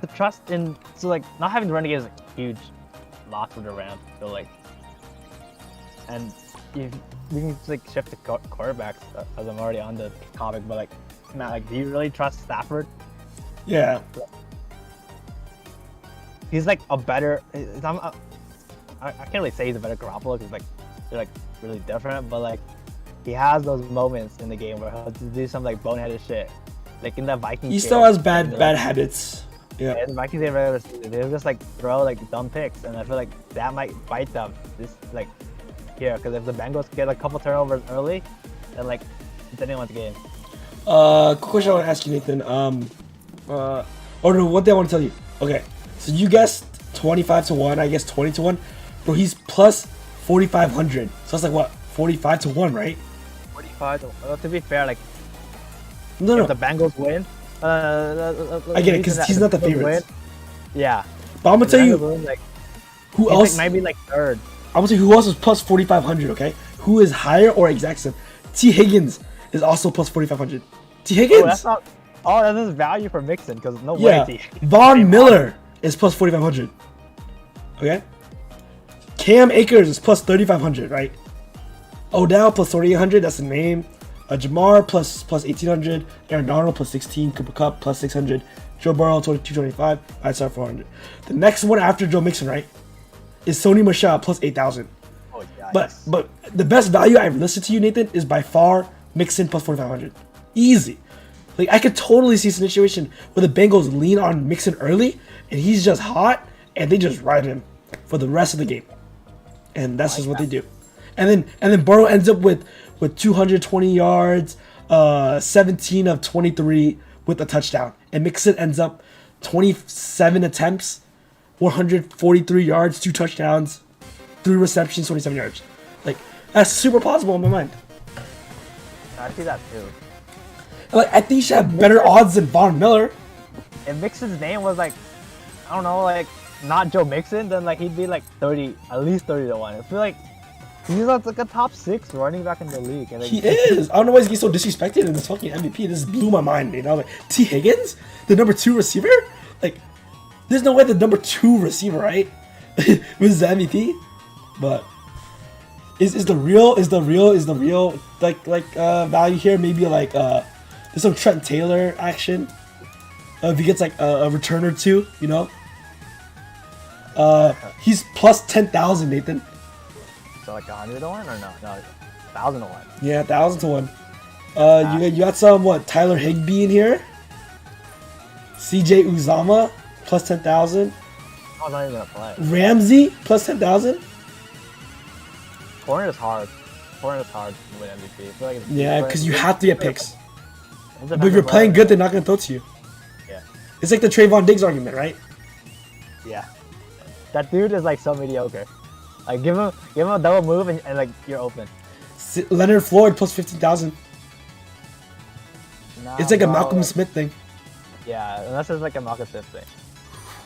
the trust in like not having to run the game is a huge loss for the Rams. So like, and we can just like shift to quarterbacks as I'm already on the topic. But like, Matt, like, do you really trust Stafford? Yeah. He's like a better. I can't really say he's a better Garoppolo because like they're like really different, but like he has those moments in the game where he'll do some like boneheaded shit, like in that Vikings. He still has bad habits. Yeah. In the Vikings game, they'll just like throw like dumb picks, and I feel like that might bite them this like here, because if the Bengals get a couple turnovers early, then like it's anyone's game. Quick question I want to ask you, Nathan. Oh no, one thing I want to tell you. Okay, so you guessed 25 to 1. I guess 20 to 1. Bro, he's plus 4,500. So that's like what, 45 to 1, right? 45 to, well, to be fair, like no. if the Bengals win, I get it, because he's not the favorite. Yeah. But I'm gonna tell you, win, like, who else? Like, maybe like third. I'm gonna tell you who else is plus 4,500. Okay, who is higher or exact same? T. Higgins is also plus 4,500. T. Higgins. Oh, that's not. Oh, that's his value for Mixon, because no way. Yeah. Von Miller is plus 4,500. Okay. Cam Akers is plus 3,500, right? Odell plus 3,800. That's the name. Jamar plus 1,800. Aaron Donald plus 16. Cooper Kupp plus 600. Joe Burrow 225. I saw 400. The next one after Joe Mixon, right, is Sony Michel plus 8,000. Oh, yeah. But the best value I've listed to you, Nathan, is by far Mixon plus 4,500. Easy. Like, I could totally see a situation where the Bengals lean on Mixon early, and he's just hot, and they just ride him for the rest of the game. And that's just what they do. And then Burrow ends up with 220 yards, 17 of 23 with a touchdown. And Mixon ends up 27 attempts, 143 yards, 2 touchdowns, 3 receptions, 27 yards. Like, that's super possible in my mind. I see that too. Like, I think he should have better odds than Von Miller. If Mixon's name was like, I don't know, like not Joe Mixon, then like he'd be like 30, at least 30 to 1. I feel like he's like a top 6 running back in the league. And like, he is. I don't know why he's getting so disrespected in this fucking MVP. This blew my mind, dude. I was like, T. Higgins, the number 2 receiver? Like, there's no way the number 2 receiver, right, was the MVP. But is the real value here? Maybe like there's some Trent Taylor action. If he gets like a return or two, you know. He's plus 10,000, Nathan. So like 100 to 1 or no? No, 1,000 to 1. Yeah, 1,000 to 1. You got some Tyler Higbee in here. CJ Uzama plus 10,000. I'm not even gonna play. Ramsey plus 10,000. Corner is hard. Corner is hard to win MVP. I feel like Yeah, because you have to get picks. It's But if you're playing good, they're not gonna throw to you. Yeah. It's like the Trayvon Diggs argument, right? Yeah. That dude is like so mediocre. Like give him a double move and like you're open. Leonard Floyd plus 15,000. Nah, It's like a bro. Malcolm Smith thing. Yeah, unless it's like a Malcolm Smith thing.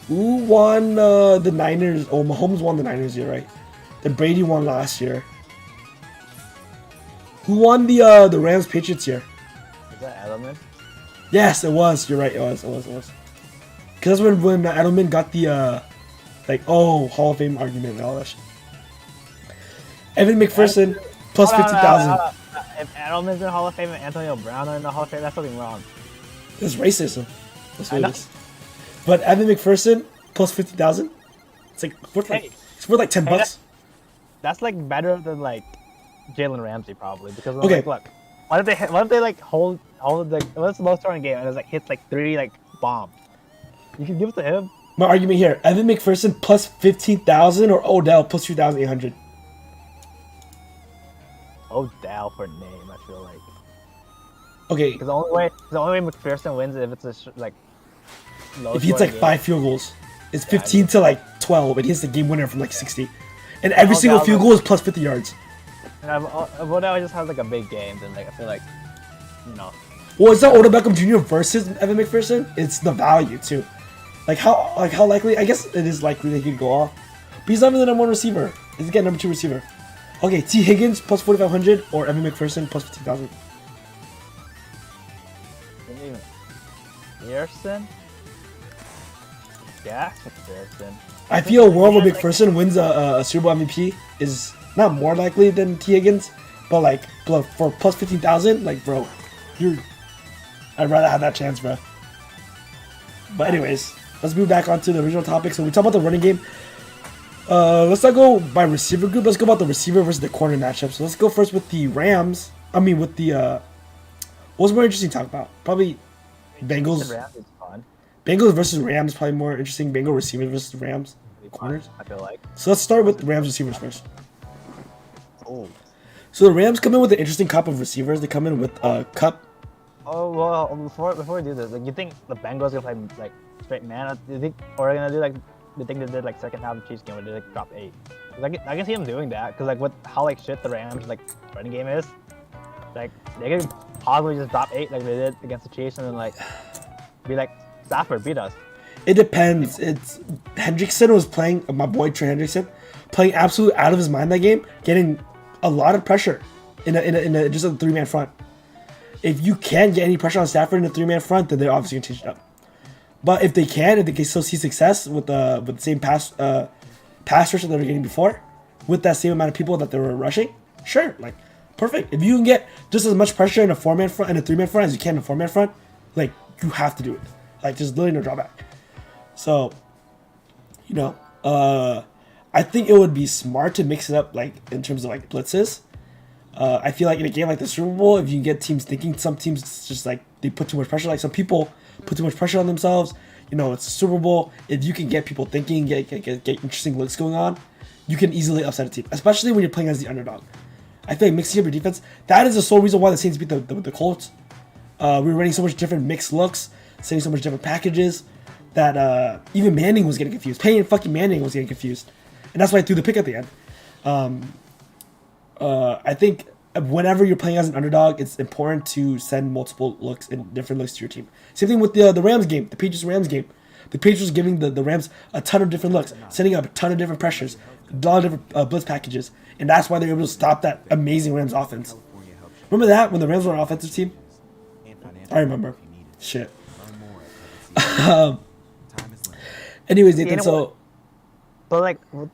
Who won the Niners? Oh, Mahomes won the Niners year, right? Then Brady won last year. Who won the Rams Patriots year? Is that Edelman? Yes, it was. You're right. It was. Because that's when Edelman got the Hall of Fame argument and all that shit. Evan McPherson plus Hold on, 50,000. hold on. If Edelman's in the Hall of Fame and Antonio Brown are in the Hall of Fame, that's something wrong. It's racism. That's what I it know. is. But Evan McPherson plus 50,000. It's like worth Hey. it's worth like $10. That's like better than like Jalen Ramsey probably because Okay. like look, what if they like hold the what's the low scoring game and it's like hits like 3 like bombs? You can give it to him. My argument here: Evan McPherson plus 15,000 or Odell plus 2,800. Odell for name, I feel like. Okay, Because the only way McPherson wins is if it's a like low. if he hits like scoring 5 field goals, it's Yeah, 15 to like 12, and he hits the game winner from like 60. And every single Odell field was- goal is plus 50 yards. game. And Odell just has like a big game, then like I feel like, you know. Well, it's not Odell Beckham Jr. versus Evan McPherson. It's the value too. Like how likely? I guess it is likely that he could go off. But he's not even the number 1 receiver. He's getting number 2 receiver. Okay, T. Higgins plus 4,500 or Evan McPherson plus 15,000. Pearson? Yeah, McPherson. I feel a world where Yeah, like- McPherson wins a Super Bowl MVP is not more likely than T. Higgins, but like for plus 15,000, like bro, I'd rather have that chance, bro. But anyways, let's move back onto the original topic. So we talked about the running game. Let's not go by receiver group. Let's go about the receiver versus the corner matchup. So let's go first with the Rams. With the what's more interesting to talk about? Probably Bengals. Rams is fun. Bengals versus Rams is probably more interesting. Bengal receivers versus Rams corners. I feel like. So let's start with the Rams receivers first. Oh. So the Rams come in with an interesting cup of receivers. They come in with Cup. Oh well, before we do this, like, you think the Bengals gonna play like straight man? Do you think, or are they gonna do like the thing they did like second half of the Chiefs game where they like dropped 8? I can see them doing that because like how like shit the Rams like running game is, like they could possibly just drop 8 like they did against the Chiefs and then like be like Stafford beat us. It depends. It's Hendrickson was playing, my boy Trey Hendrickson, playing absolutely out of his mind that game, getting a lot of pressure in a just a 3-man front. If you can't get any pressure on Stafford in a 3-man front, then they're obviously gonna change it up. But if they can still see success with the same pass rush that they were getting before, with that same amount of people that they were rushing, sure, like perfect. If you can get just as much pressure in a 4-man front and a 3-man front as you can in a 4-man front, like you have to do it. Like there's literally no drawback. So, I think it would be smart to mix it up like in terms of like blitzes. I feel like in a game like the Super Bowl, if you can get teams thinking, some teams just like they put too much pressure. Like some people put too much pressure on themselves. It's a Super Bowl. If you can get people thinking, get interesting looks going on, you can easily upset a team, especially when you're playing as the underdog. I feel like mixing up your defense, that is the sole reason why the Saints beat the Colts. We were running so much different mixed looks, sending so much different packages that even Manning was getting confused. Payne fucking Manning was getting confused, and that's why I threw the pick at the end. I think whenever you're playing as an underdog, it's important to send multiple looks and different looks to your team. Same thing with the Rams game, the Patriots-Rams game. The Patriots giving the Rams a ton of different looks, setting up a ton of different pressures, a lot of different blitz packages, and that's why they were able to stop that amazing Rams offense. Remember that when the Rams were an offensive team? I remember. Shit. Anyways, Nathan, so like with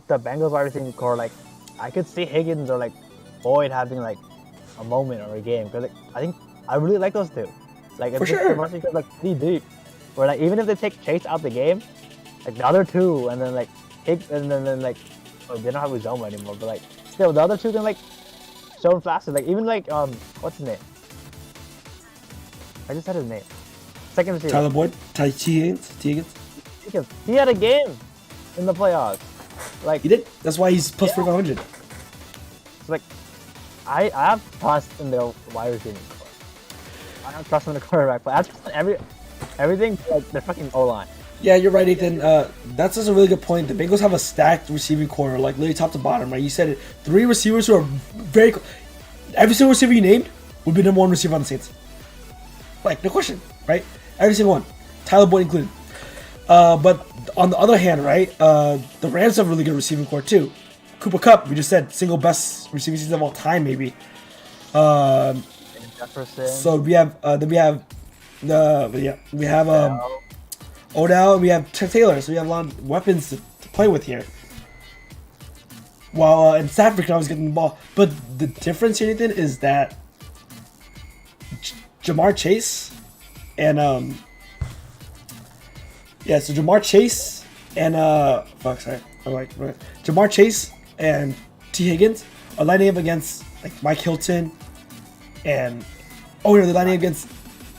the Bengals wide receiving core, like I could see Higgins or like Boyd having like a moment or a game because like, I really like those two. Like if For sure. the rushing is like pretty deep, where like even if they take Chase out the game, like the other two and then like and then like they don't have Uzoma anymore, but like still the other two can like show him flashes. Like even like what's his name? I just said his name. second receiver. Tyler Boyd, T. Higgins. Because he had a game in the playoffs. Like He did. That's why he's plus 4,500. it's like I have trust in their wide receiving core. I have trust in the quarterback, but I have trust in everything like their fucking O line. Yeah, you're right, Ethan. That's just a really good point. The Bengals have a stacked receiving core, like literally top to bottom, right? You said it. 3 receivers who are very. Every single receiver you named would be number 1 receiver on the Saints. Like, no question, right? Every single one, Tyler Boyd included. But on the other hand, right, the Rams have a really good receiving core too. Cooper Kupp, we just said, single best receiving season of all time, maybe. Jefferson. So we have Odell, and we have Taylor, so we have a lot of weapons to play with here. While and Stafford can always get the ball, but the difference here, Nathan, is that Jamar Chase and so Jamar Chase and Jamar Chase and T. Higgins are lining up against like Mike Hilton and they're lining up against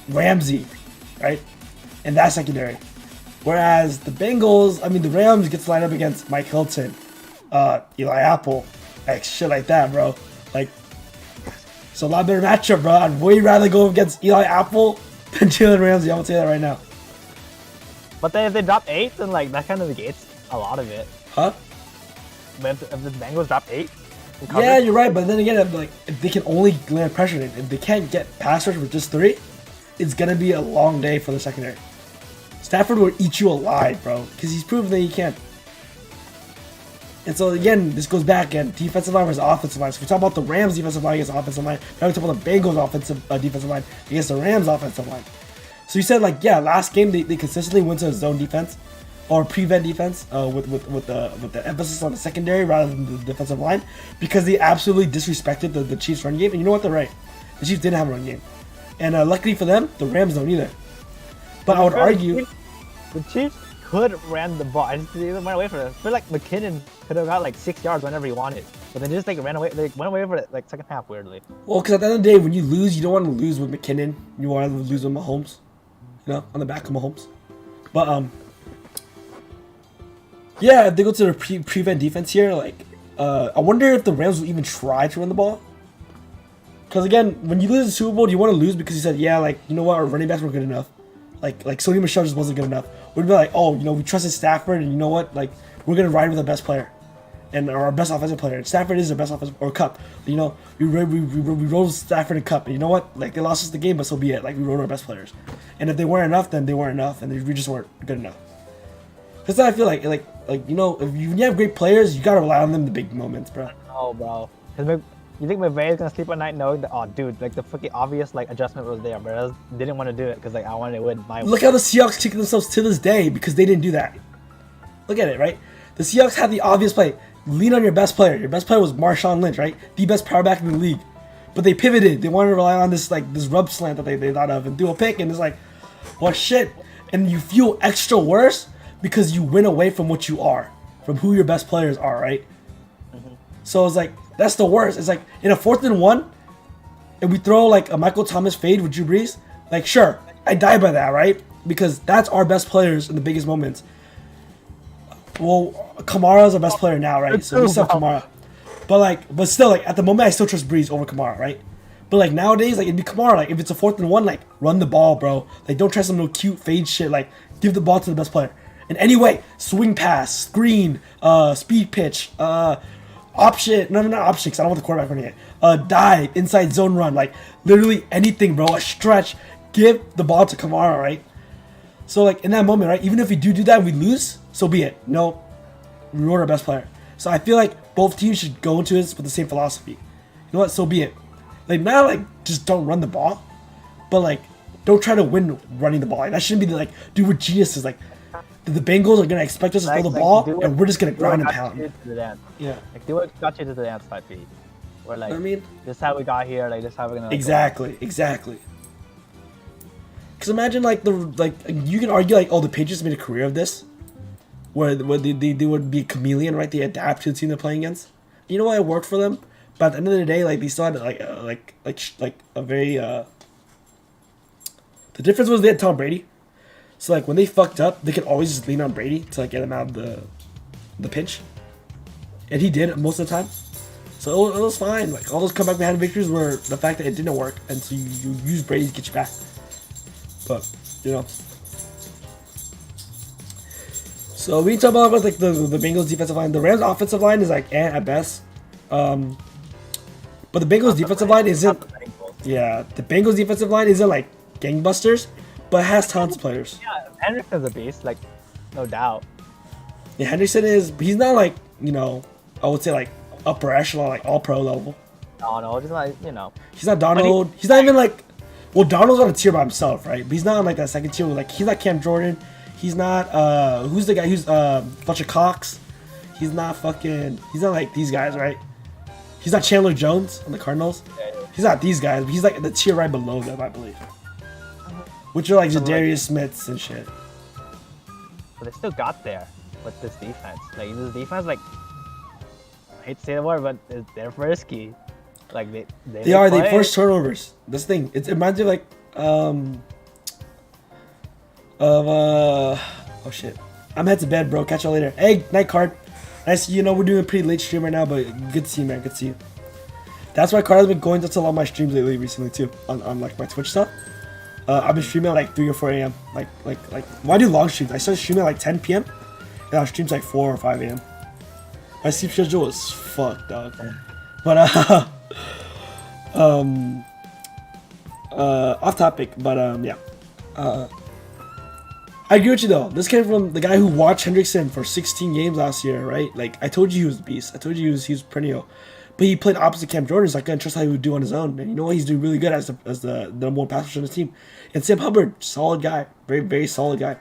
Ramsey, right? And that secondary. Whereas the Rams get to line up against Mike Hilton, Eli Apple, like shit like that, bro. Like, it's a lot better matchup, bro. I'd way rather go against Eli Apple than Jalen Ramsey. I'm gonna say that right now. But then if they drop 8, then like that kind of negates a lot of it. Huh? But if the Bengals drop 8, Yeah, you're right. But then again, if they can only land pressure, if they can't get pass rush with just 3, it's gonna be a long day for the secondary. Stafford will eat you alive, bro, because he's proven that he can. And so again, this goes back again, defensive line versus offensive line. So if we talk about the Rams defensive line against offensive line, now we talk about the Bengals offensive defensive line against the Rams offensive line. So you said last game they consistently went to a zone defense or prevent defense with the emphasis on the secondary rather than the defensive line because they absolutely disrespected the Chiefs run game. And you know what? They're right. The Chiefs didn't have a run game, and luckily for them, the Rams don't either. But I would argue the Chiefs could ran the ball. I just didn't went away for it. I feel like McKinnon could have got like 6 yards whenever he wanted, but they just ran away. They went away for it like second half weirdly. Well, because at the end of the day, when you lose, you don't want to lose with McKinnon. You want to lose with Mahomes, on the back of Mahomes. But if they go to the prevent defense here, I wonder if the Rams will even try to run the ball. Because again, when you lose the Super Bowl, you want to lose because you said, you know what, our running backs were good enough. Like Sony Michel just wasn't good enough. We'd be like, we trusted Stafford, and you know what, we're gonna ride with the best player, and our best offensive player. And Stafford is our best offensive or Cup. We rolled Stafford and Cup, and you know what, they lost us the game, but so be it. We rode our best players, and if they weren't enough, then they weren't enough, and we just weren't good enough. That's what I feel like if you have great players, you gotta rely on them in the big moments, bro. Oh, bro. You think McVay is gonna sleep at night knowing that, the fucking obvious adjustment was there, but I just didn't want to do it because I wanted to win my. Look how the Seahawks kick themselves to this day because they didn't do that. Look at it, right? The Seahawks had the obvious play: lean on your best player. Your best player was Marshawn Lynch, right? The best power back in the league, but they pivoted. They wanted to rely on this rub slant that they thought of and do a pick, and it's well, shit, and you feel extra worse because you went away from what you are, from who your best players are, right? Mm-hmm. So it's that's the worst. It's in a 4th and 1, and we throw a Michael Thomas fade with Drew Brees. Sure, I die by that, right? Because that's our best players in the biggest moments. Well, Kamara's our best player now, right? So we still have Kamara. But still, at the moment, I still trust Brees over Kamara, right? But nowadays, it'd be Kamara. If it's a 4th and 1, run the ball, bro. Don't try some little cute fade shit. Give the ball to the best player. In any way, swing pass, screen, speed pitch, option, no, not option, because I don't want the quarterback running it. Dive, inside zone run, literally anything, bro. A stretch, give the ball to Kamara, right? So in that moment, right, even if we do that and we lose, so be it. No, we reward our best player. So I feel both teams should go into this with the same philosophy. You know what? So be it. Not just don't run the ball, but don't try to win running the ball. That shouldn't be dude, we're geniuses. The Bengals are gonna expect us to throw the ball, and we're just gonna grind and pound. Yeah. Do what got you to the dance type beat. Where this is how we got here. This is how we're gonna. Exactly. Because imagine you can argue the Patriots made a career of this, where they would be a chameleon, right? They adapt to the team they're playing against. You know why it worked for them? But at the end of the day, they still had a very. The The difference was they had Tom Brady. So like when they fucked up, they could always just lean on Brady to like get him out of the pinch. And he did most of the time. So it was fine. Like all those comeback behind victories were the fact that it didn't work, and so you use Brady to get you back. But you know. So we talk about like the Bengals defensive line. The Rams offensive line is like at best. But the Bengals defensive line isn't. Yeah, the Bengals defensive line isn't like gangbusters, but it has tons of players. Yeah, Hendrickson's a beast, like no doubt. Yeah, Henderson is. He's not like, you know, I would say like upper echelon, like all pro level. No, just like, you know. He's not Donald. He's not even like. Well, Donald's on a tier by himself, right? But he's not on like that second tier. Like he's not Cam Jordan. He's not. Who's the guy? Who's Fletcher Cox? He's not fucking. He's not like these guys, right? He's not Chandler Jones on the Cardinals. Yeah. He's not these guys. But he's like the tier right below them, I believe. Which are like Jadarius Smiths and shit. But they still got there with this defense. Like this defense, like I hate to say the word, but they're risky. Like they are. play. They force turnovers. This thing. It reminds me of like oh shit. I'm head to bed, bro. Catch y'all later. Hey, night card. Nice. You know we're doing a pretty late stream right now, but good to see you, man. Good to see you. That's why Card has been going to a lot of my streams lately, recently too, on like my Twitch stuff. I've been streaming at like 3 or 4 a.m. Like when I do long streams, I started streaming at like 10 p.m. and I'll stream like 4 or 5 a.m. My sleep schedule is fucked, dog. But off topic, but yeah. I agree with you though. This came from the guy who watched Hendrickson for 16 games last year, right? Like I told you he was a beast. I told you he was perennial. But he played opposite Cam Jordan, so I couldn't trust how he would do on his own. And you know what? He's doing really good as the number one pass rusher on his team. And Sam Hubbard, solid guy, very very solid guy.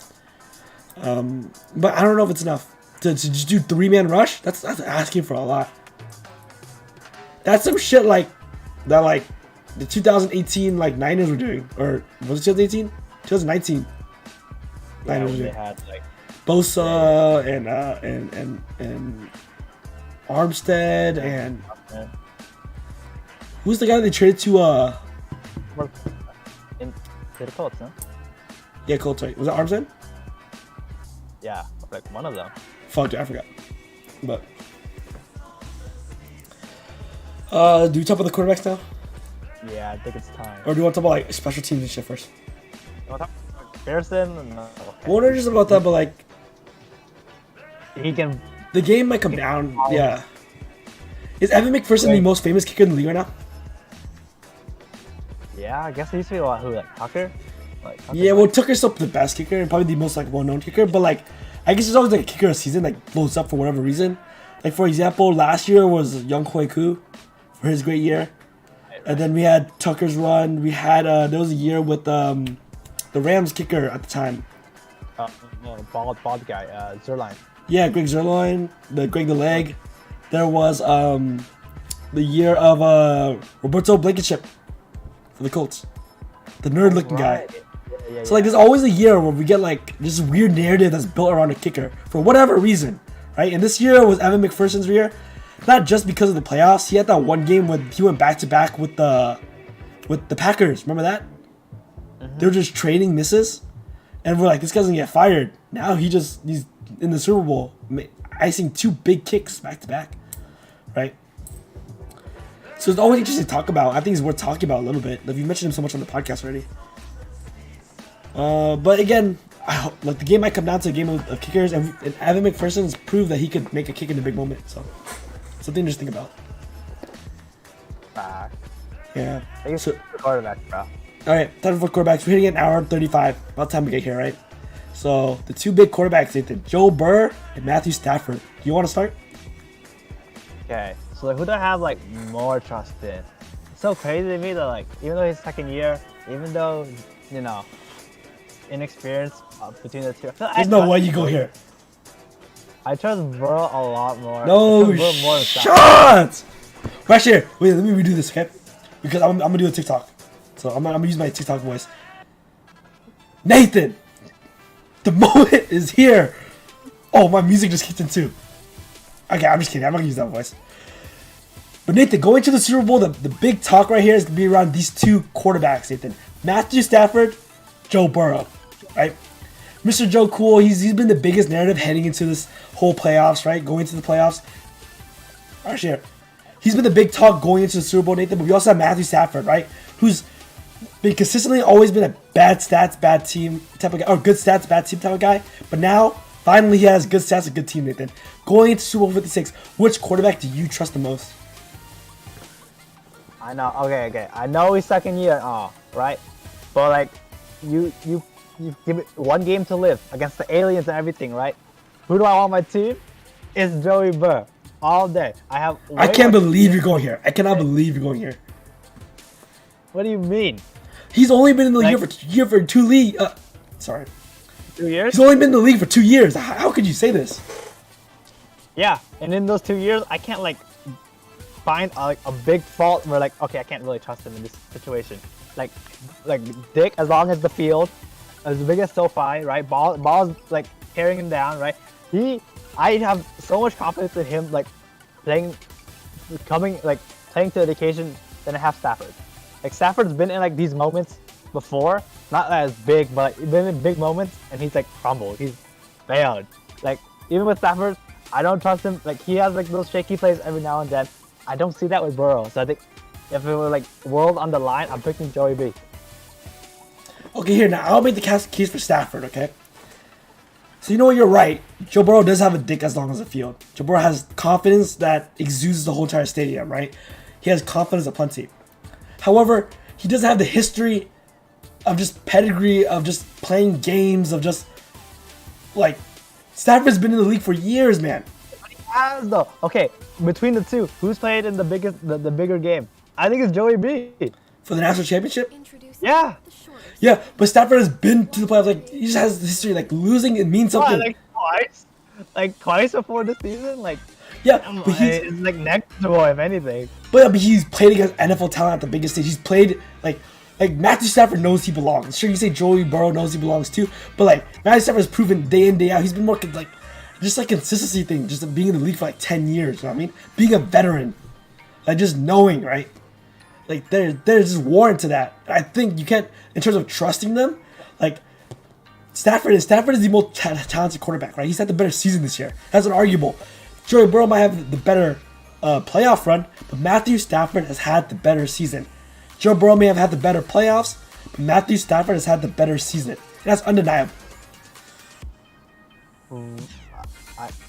But I don't know if it's enough to just do 3-man rush. That's asking for a lot. That's some shit like that, like the 2018 like Niners were doing, or was it 2018? 2019. Yeah, Niners were they doing. had like Bosa and Armstead and who's the guy they traded to? in the Colts, no? Yeah, Colts. Right? Was it Armstead? Yeah, like one of them. Fuck, I forgot. But do we talk about the quarterbacks now, Yeah, I think it's time. or do you want to talk about like special teams and shit first? You wanna talk about Pearson? No. Well, not just about that, but like He can. the game might come down. Yeah. Is Evan McPherson the most famous kicker in the league right now? Yeah, I guess he used to be who, like Tucker? Like, Tucker Yeah, well, Tucker's still the best kicker and probably the most like well-known kicker. But like, I guess there's always like a kicker a season like blows up for whatever reason. Like for example, last year was Young Hoi Koo for his great year, and then we had Tucker's run. We had there was a year with the Rams kicker at the time. bald guy, Zerline. Yeah, Greg Zerloin, Greg the Leg. There was the year of Roberto Blankenship for the Colts, the nerd-looking guy. Yeah, So like, there's always a year where we get like this weird narrative that's built around a kicker for whatever reason, right? And this year was Evan McPherson's year, not just because of the playoffs. He had that one game when he went back to back with the Packers. Remember that? They were just trading misses, and we're like, this guy's gonna get fired. Now he's in the Super Bowl, icing 2 big kicks back to back, right? So it's always interesting to talk about. I think it's worth talking about a little bit. Like, you mentioned him so much on the podcast already. But again, like the game might come down to a game of kickers, and Evan McPherson's proved that he could make a kick in a big moment. So something to just think about. Yeah. I guess So, the quarterback, bro. all right, time for quarterbacks. We're hitting an hour 35. About time to get here, right? So the 2 big quarterbacks, Nathan, Joe Burr and Matthew Stafford. You want to start? Okay, so like, who do I have like more trust in? It's so crazy to me that like, even though his second year, even though, you know, inexperience between the two. There's no way you go here. I trust Burrow a lot more. No I trust Burrow more than shots. Right here. Wait, let me redo this, okay? Because I'm gonna do a TikTok. So I'm gonna use my TikTok voice. Nathan, the moment is here. Oh, my music just kicked in too. Okay, I'm just kidding. I'm not gonna use that voice. But Nathan, going to the Super Bowl, the big talk right here is gonna be around these 2 quarterbacks, Nathan. Matthew Stafford Joe Burrow, right? Mr. Joe Cool, he's been the biggest narrative heading into this whole playoffs, right? Going into the playoffs. Actually, he's been the big talk going into the Super Bowl, Nathan. But we also have Matthew Stafford, right? Who's been consistently always been a bad stats, bad team type of guy, or good stats, bad team type of guy. But now, finally, he has good stats, a good team, Nathan. Going into Super Bowl 56, which quarterback do you trust the most? I know. Okay. I know he's second year, right? But like, you give it one game to live against the aliens and everything, right? Who do I want on my team? It's Joey Burr all day. I can't believe you're going here. I cannot believe you're going here. What do you mean? He's only been in the year for 2 league. Sorry. 2 years? He's only been in the league for 2 years. How could you say this? Yeah, and in those 2 years, I can't like find a big fault where like, okay, I can't really trust him in this situation. Like Dick, as long as the field, as big as SoFi, right? Ball's like carrying him down, right? I have so much confidence in him, like playing to the occasion than I have Stafford. Like Stafford's been in like these moments before, not as big, but been in big moments, and he's like crumbled. He's failed. Like even with Stafford, I don't trust him. Like he has like those shaky plays every now and then. I don't see that with Burrow. So I think if it were like world on the line, I'm picking Joey B. Okay, here now I'll make the case for Stafford. Okay. So you know what? You're right. Joe Burrow does have a dick as long as the field. Joe Burrow has confidence that exudes the whole entire stadium, right? He has confidence aplenty. However, he doesn't have the history of just pedigree, of just playing games, of just like Stafford's been in the league for years, man. He has though. Okay, between the two, who's played in the bigger game? I think it's Joey B. For the national championship? Yeah. Yeah, but Stafford has been to the playoffs. Like he just has history. Like losing, it means something. What, like twice before the season, like. Yeah, but it's like negligible if anything. But he's played against NFL talent at the biggest stage. He's played like Matthew Stafford knows he belongs. Sure, you say Joey Burrow knows he belongs too, but like Matthew Stafford has proven day in day out. He's been more like just like consistency thing, just being in the league for like 10 years. You know what I mean? Being a veteran, like just knowing, right? Like there's just warrant to that. I think you can't, in terms of trusting them, like Stafford is the most talented quarterback, right? He's had the better season this year. That's unarguable. Joey Burrow might have the better playoff run, but Matthew Stafford has had the better season. Joe Burrow may have had the better playoffs, but Matthew Stafford has had the better season. And that's undeniable.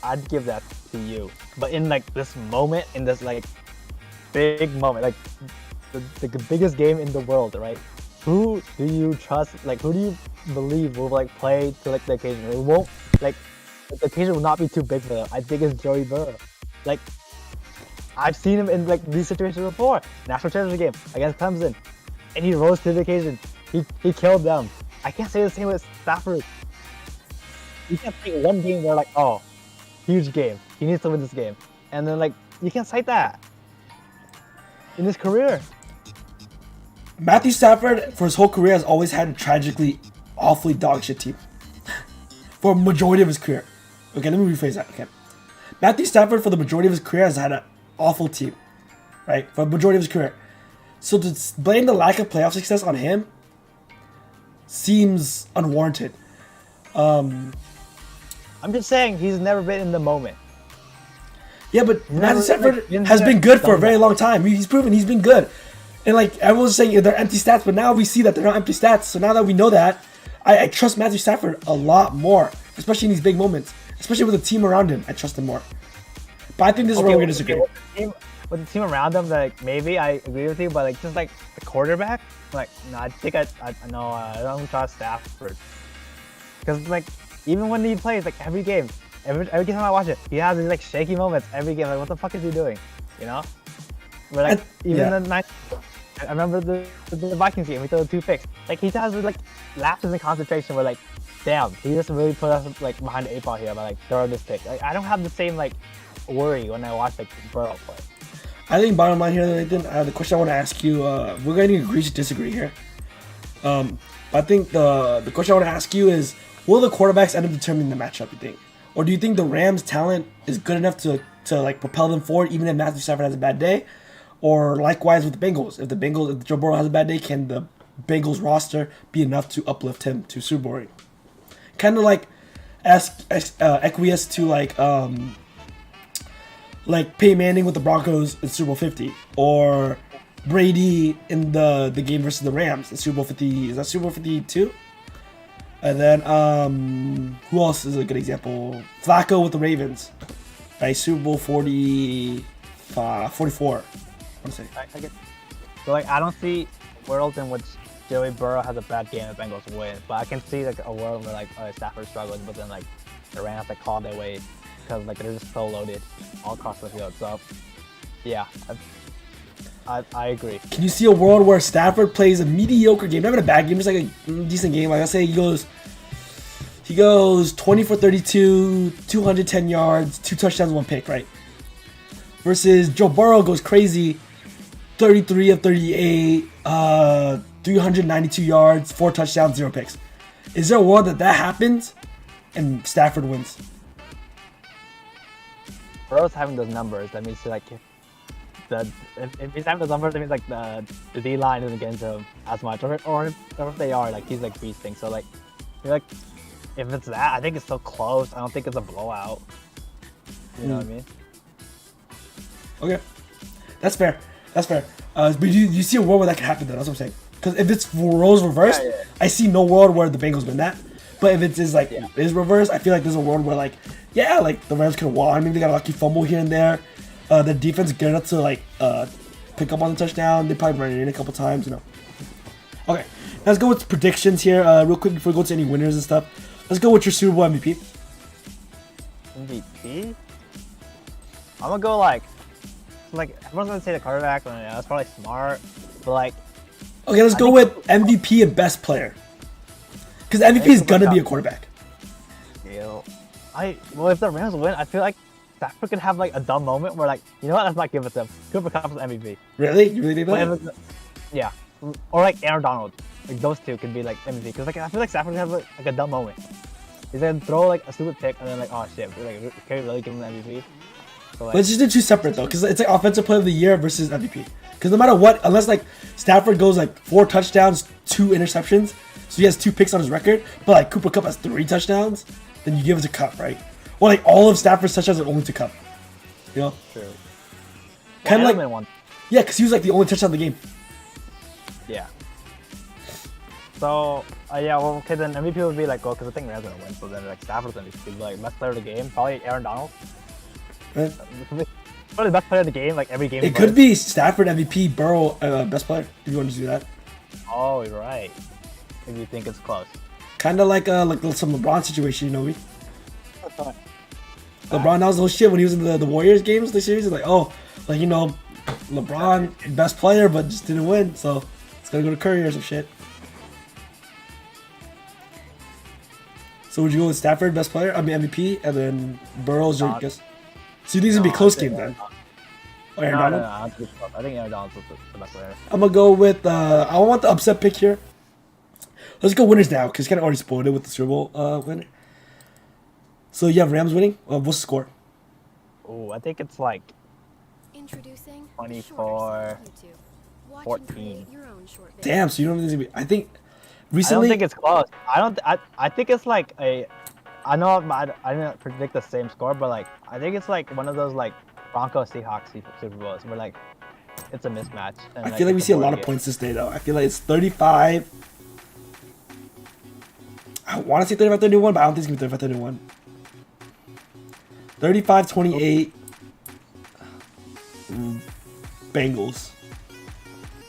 I'd give that to you. But in like this moment, in this like big moment, like the biggest game in the world, right? Who do you trust? Like who do you believe will like play to like the occasion? It won't like. The occasion will not be too big for them. I think it's Joey Burrow. Like, I've seen him in like these situations before. National championship game against Clemson, and he rose to the occasion. He killed them. I can't say the same with Stafford. You can't take one game where like, oh, huge game. He needs to win this game, and then like you can't cite that in his career. Matthew Stafford, for his whole career, has always had a tragically, awfully dog shit team. For a majority of his career. Okay, let me rephrase that. Okay, Matthew Stafford, for the majority of his career, has had an awful team, right? For the majority of his career. So to blame the lack of playoff success on him seems unwarranted. I'm just saying he's never been in the moment. Yeah, but Matthew Stafford has been good for a very long time. He's proven he's been good. And like everyone's saying they're empty stats, but now we see that they're not empty stats. So now that we know that, I trust Matthew Stafford a lot more, especially in these big moments. Especially with the team around him, I trust him more. But I think this is where we're going to disagree. With the team around him, like maybe I agree with you, but like just like the quarterback, like no, I think I don't trust Stafford. Because like even when he plays, like every game, every time I watch it, he has these like shaky moments every game. Like what the fuck is he doing? You know? But like the night, I remember the Vikings game, he threw 2 picks. Like he has like lapses in concentration where like, damn, he just really put us like behind the 8 ball here by like throwing this pick. Like I don't have the same like worry when I watch like Burrow play. I think bottom line here, Nathan, the question I want to ask you, we're going to agree to disagree here. I think the question I want to ask you is, will the quarterbacks end up determining the matchup, you think? Or do you think the Rams' talent is good enough to like propel them forward even if Matthew Stafford has a bad day? Or likewise with the Bengals, if Joe Burrow has a bad day, can the Bengals roster be enough to uplift him to Super Bowl ring? Kind of like acquiesce to like Peyton Manning with the Broncos in Super Bowl 50, or Brady in the game versus the Rams in Super Bowl 50. Is that Super Bowl 52? And then who else is a good example? Flacco with the Ravens, right? Super Bowl 44. I'm saying. I get. So like I don't see worlds in which Joey Burrow has a bad game and the Bengals win, but I can see like a world where like Stafford's struggling, but then like the Rams like claw their way because like they're just so loaded all across the field. So yeah, I agree. Can you see a world where Stafford plays a mediocre game, not even a bad game, just like a decent game? Like, let's say he goes 20 for 32, 210 yards, 2 touchdowns, 1 pick, right? Versus Joe Burrow goes crazy, 33 of 38, 392 yards, 4 touchdowns, 0 picks. Is there a world that happens and Stafford wins? Burrow's having those numbers. That means like if he's having those numbers, that means like the D line isn't getting to him as much, or if they are, like he's like beasting. So like, I feel like if it's that, I think it's so close. I don't think it's a blowout. You know what I mean? Okay, that's fair. That's fair. But you see a world where that could happen, though. That's what I'm saying. Because if it's roles reversed, yeah. I see no world where the Bengals win that. But if it is like is reversed, I feel like there's a world where like the Rams could have won. Maybe they got a lucky fumble here and there. The defense good enough to like pick up on the touchdown. They probably run it in a couple times, you know. Okay, let's go with predictions here, real quick before we go to any winners and stuff. Let's go with your Super Bowl MVP. MVP? I'm gonna go like everyone's gonna say the quarterback, and that's probably smart. But like, okay, let's go with MVP and best player. Because MVP is gonna be a quarterback. Well, if the Rams win, I feel like Stafford could have like a dumb moment where like, you know what, let's not give it to him. Cooper Kupp is MVP. Really? You really think that? Yeah. Or like Aaron Donald. Like those two could be like MVP. Because like I feel like Stafford could have like a dumb moment. He's gonna throw like a stupid pick and then like, oh shit, like can we really give him the MVP? So, like, let's just do two separate though, because it's like offensive player of the year versus MVP. Because no matter what, unless like Stafford goes like 4 touchdowns, 2 interceptions, so he has 2 picks on his record, but like Cooper Kupp has 3 touchdowns, then you give it to Kupp, right? Or like all of Stafford's touchdowns are only to Kupp. You know? True. Kind of like yeah, because he was like the only touchdown of the game. Yeah. So yeah, well, okay, then MVP would be like, because I think Rams gonna win, so then like Stafford's gonna be like best player of the game, probably Aaron Donald. Right. Probably the best player of the game, like every game. It could be Stafford MVP, Burrow best player if you want to do that. Oh, you're right. If you think it's close. Kind of like some LeBron situation, you know me. LeBron, that was the whole shit when he was in the Warriors games, the series. Like, oh, like, you know, LeBron, best player, but just didn't win, so it's gonna go to Curry or some shit. So would you go with Stafford, best player? I mean MVP, and then Burrow's your guess. So you think it's gonna be a close game then? Oh, Aaron Donald? No, I think Aaron Donald's the best player. I'm gonna go with I want the upset pick here. Let's go winners now, because kind of already spoiled it with the Super Bowl winner. So you have Rams winning. What's the score? Oh, I think it's like Introducing 24, 14. Damn, so you don't think it's gonna be? I think I recently. don't think it's close. I think it's like I know I didn't predict the same score, but like I think it's like one of those like Broncos Seahawks Super Bowls where like it's a mismatch. And, I feel like we see a lot of points this day though. I feel like it's 35. I want to say 35-31, but I don't think it's gonna be 35-31. 35-28. Bengals.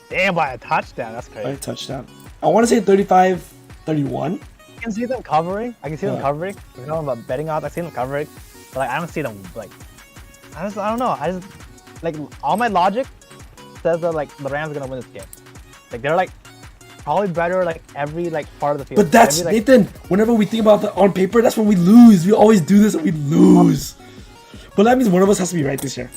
Damn, by a touchdown. That's crazy. By a touchdown. I want to say 35-31. I can see them covering. I can see them covering. We're talking about betting odds. I see them covering, but like I don't see them like. I don't know. I just like all my logic says that like the Rams are gonna win this game. Like they're like probably better like every like part of the field. But that's every, like, Nathan. Whenever we think about that on paper, that's when we lose. We always do this and we lose. But that means one of us has to be right this year.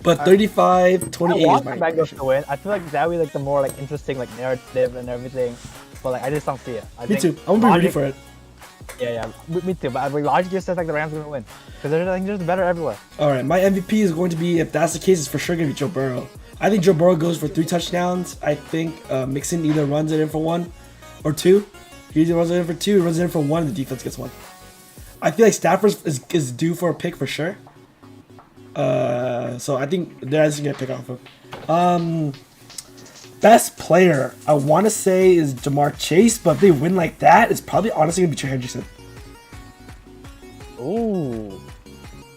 But 35-28 I want is my the Bengals to win. I feel like that would be like the more like interesting like narrative and everything. But like I just don't see it. Me too. I'm gonna be ready for it. Yeah, me too. But logic just says like the Rams are gonna win because they're just better everywhere. All right, my MVP is going to be, if that's the case, it's for sure gonna be Joe Burrow. I think Joe Burrow goes for 3 touchdowns. I think Mixon either runs it in for 1 or 2. He either runs it in for 2 or runs it in for 1 and the defense gets 1. I feel like Stafford is due for a pick for sure. So I think they're just going to pick off him. Best player, I want to say is Jamar Chase, but if they win like that, it's probably honestly going to be Trey Hendrickson. Ooh.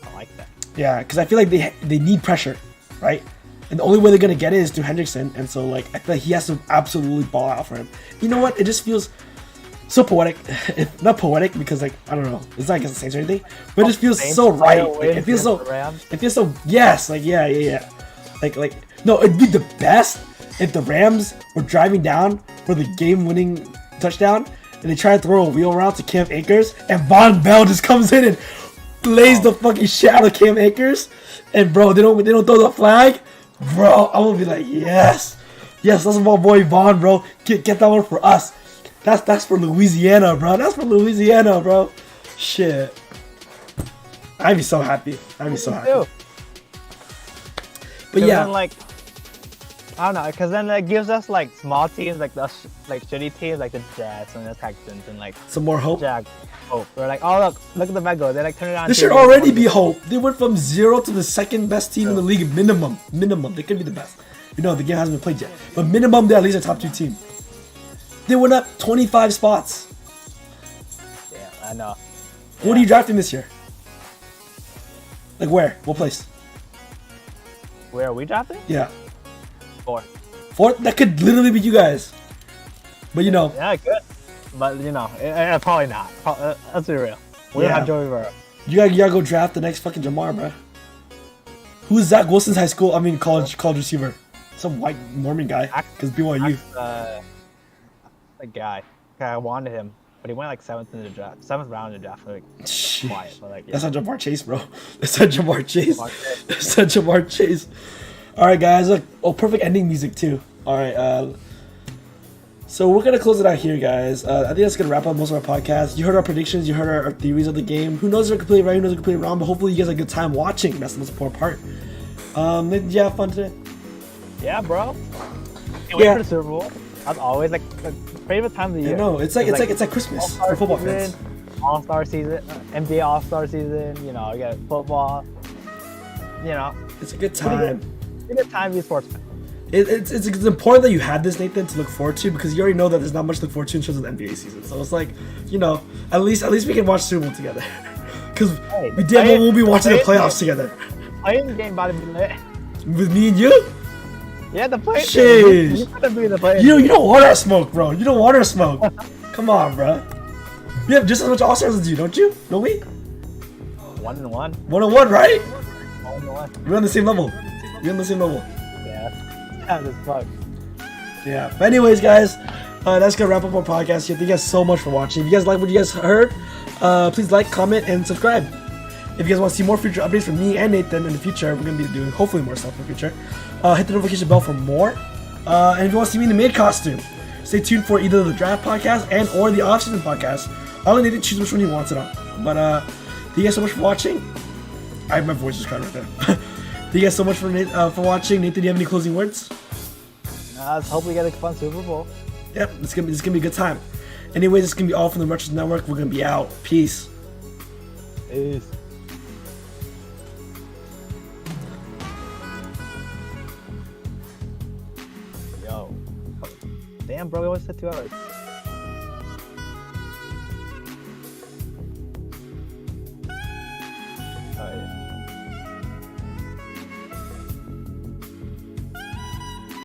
I like that. Yeah, because I feel like they need pressure, right? And the only way they're going to get it is through Hendrickson. And so, like, I feel like he has to absolutely ball out for him. You know what? It just feels so poetic. Not poetic because, like, I don't know. It's not against the Saints or anything. But it just feels so right. Like, it feels so, yes. Like, yeah. Like, no, it'd be the best if the Rams were driving down for the game-winning touchdown and they try to throw a wheel route to Cam Akers and Von Bell just comes in and plays the fucking shit out of Cam Akers. And, bro, they don't throw the flag. Bro, I'm gonna be like, yes, that's my boy Vaughn, bro. Get that one for us. That's for Louisiana, bro. That's for Louisiana, bro. Shit, I'd be so happy. But yeah, then, like, I don't know, because then it gives us like small teams, like the like shitty teams, like the Jets and the Texans, and like some more hope. Hope. We're like, oh look at the Bengals. They like turn it on. This should already be hope. They went from 0 to the second best team in the league. Minimum. They could be the best. You know, the game hasn't been played yet, but minimum they're at least a top 2 team. They went up 25 spots. Yeah, I know. What are you drafting this year? Like where? What place? Where are we drafting? Yeah. 4th. That could literally be you guys. But you know. Yeah, good. But you know, probably not. Let's be real. We don't have Joey Burrow. You gotta go draft the next fucking Jamar, bro. Who's Zach Wilson's college receiver? Some white Mormon guy. Because BYU. The guy. I wanted him, but he went like 7th in the draft, 7th round in the draft. Like quiet, but like yeah. That's not Jamar Chase, bro. That's not Jamar Chase. That's not Jamar Chase. All right, guys. Look, perfect ending music too. All right. So we're gonna close it out here, guys. I think that's gonna wrap up most of our podcast. You heard our predictions, you heard our theories of the game. Who knows if we're completely right, who knows if we're completely wrong, but hopefully you guys had a good time watching. That's the most important part. Did you have fun today? Yeah, bro. Can't wait for the Super Bowl. As always, like favorite time of the year. I know, it's like Christmas for football fans. All-Star season, NBA All-Star season. You know, you got football. You know, it's a good time. It's a good time to be a sports fan. It's important that you had this, Nathan, to look forward to because you already know that there's not much to look forward to in terms of the NBA season. So it's like, you know, at least we can watch Super Bowl together because we'll be watching the playoffs together. Playing game about to be lit. With me and you? Yeah, the play. Jeez. You gotta be the play. You don't want our smoke, bro. You don't want our smoke. Come on, bro. You have just as much All-Stars as you, don't you? Don't we? 1-1. 1-1, right? 1-1. We're on the same level. Yeah, this fuck. Yeah. But anyways, guys, that's gonna wrap up our podcast here. Thank you guys so much for watching. If you guys like what you guys heard, please like, comment, and subscribe. If you guys want to see more future updates from me and Nathan in the future, we're gonna be doing hopefully more stuff in the future. Hit the notification bell for more. And if you want to see me in the maid costume, stay tuned for either the draft podcast and or the off-season podcast. I'll let Nathan choose which one he wants it on. But thank you guys so much for watching. My voice is crying right there. Thank you guys so much for watching. Nathan, do you have any closing words? Let's hope we get a fun Super Bowl. Yep, it's gonna be a good time. Anyways, it's gonna be all from the Retros Network. We're gonna be out. Peace. Peace. Yo. Damn, bro, we almost said 2 hours.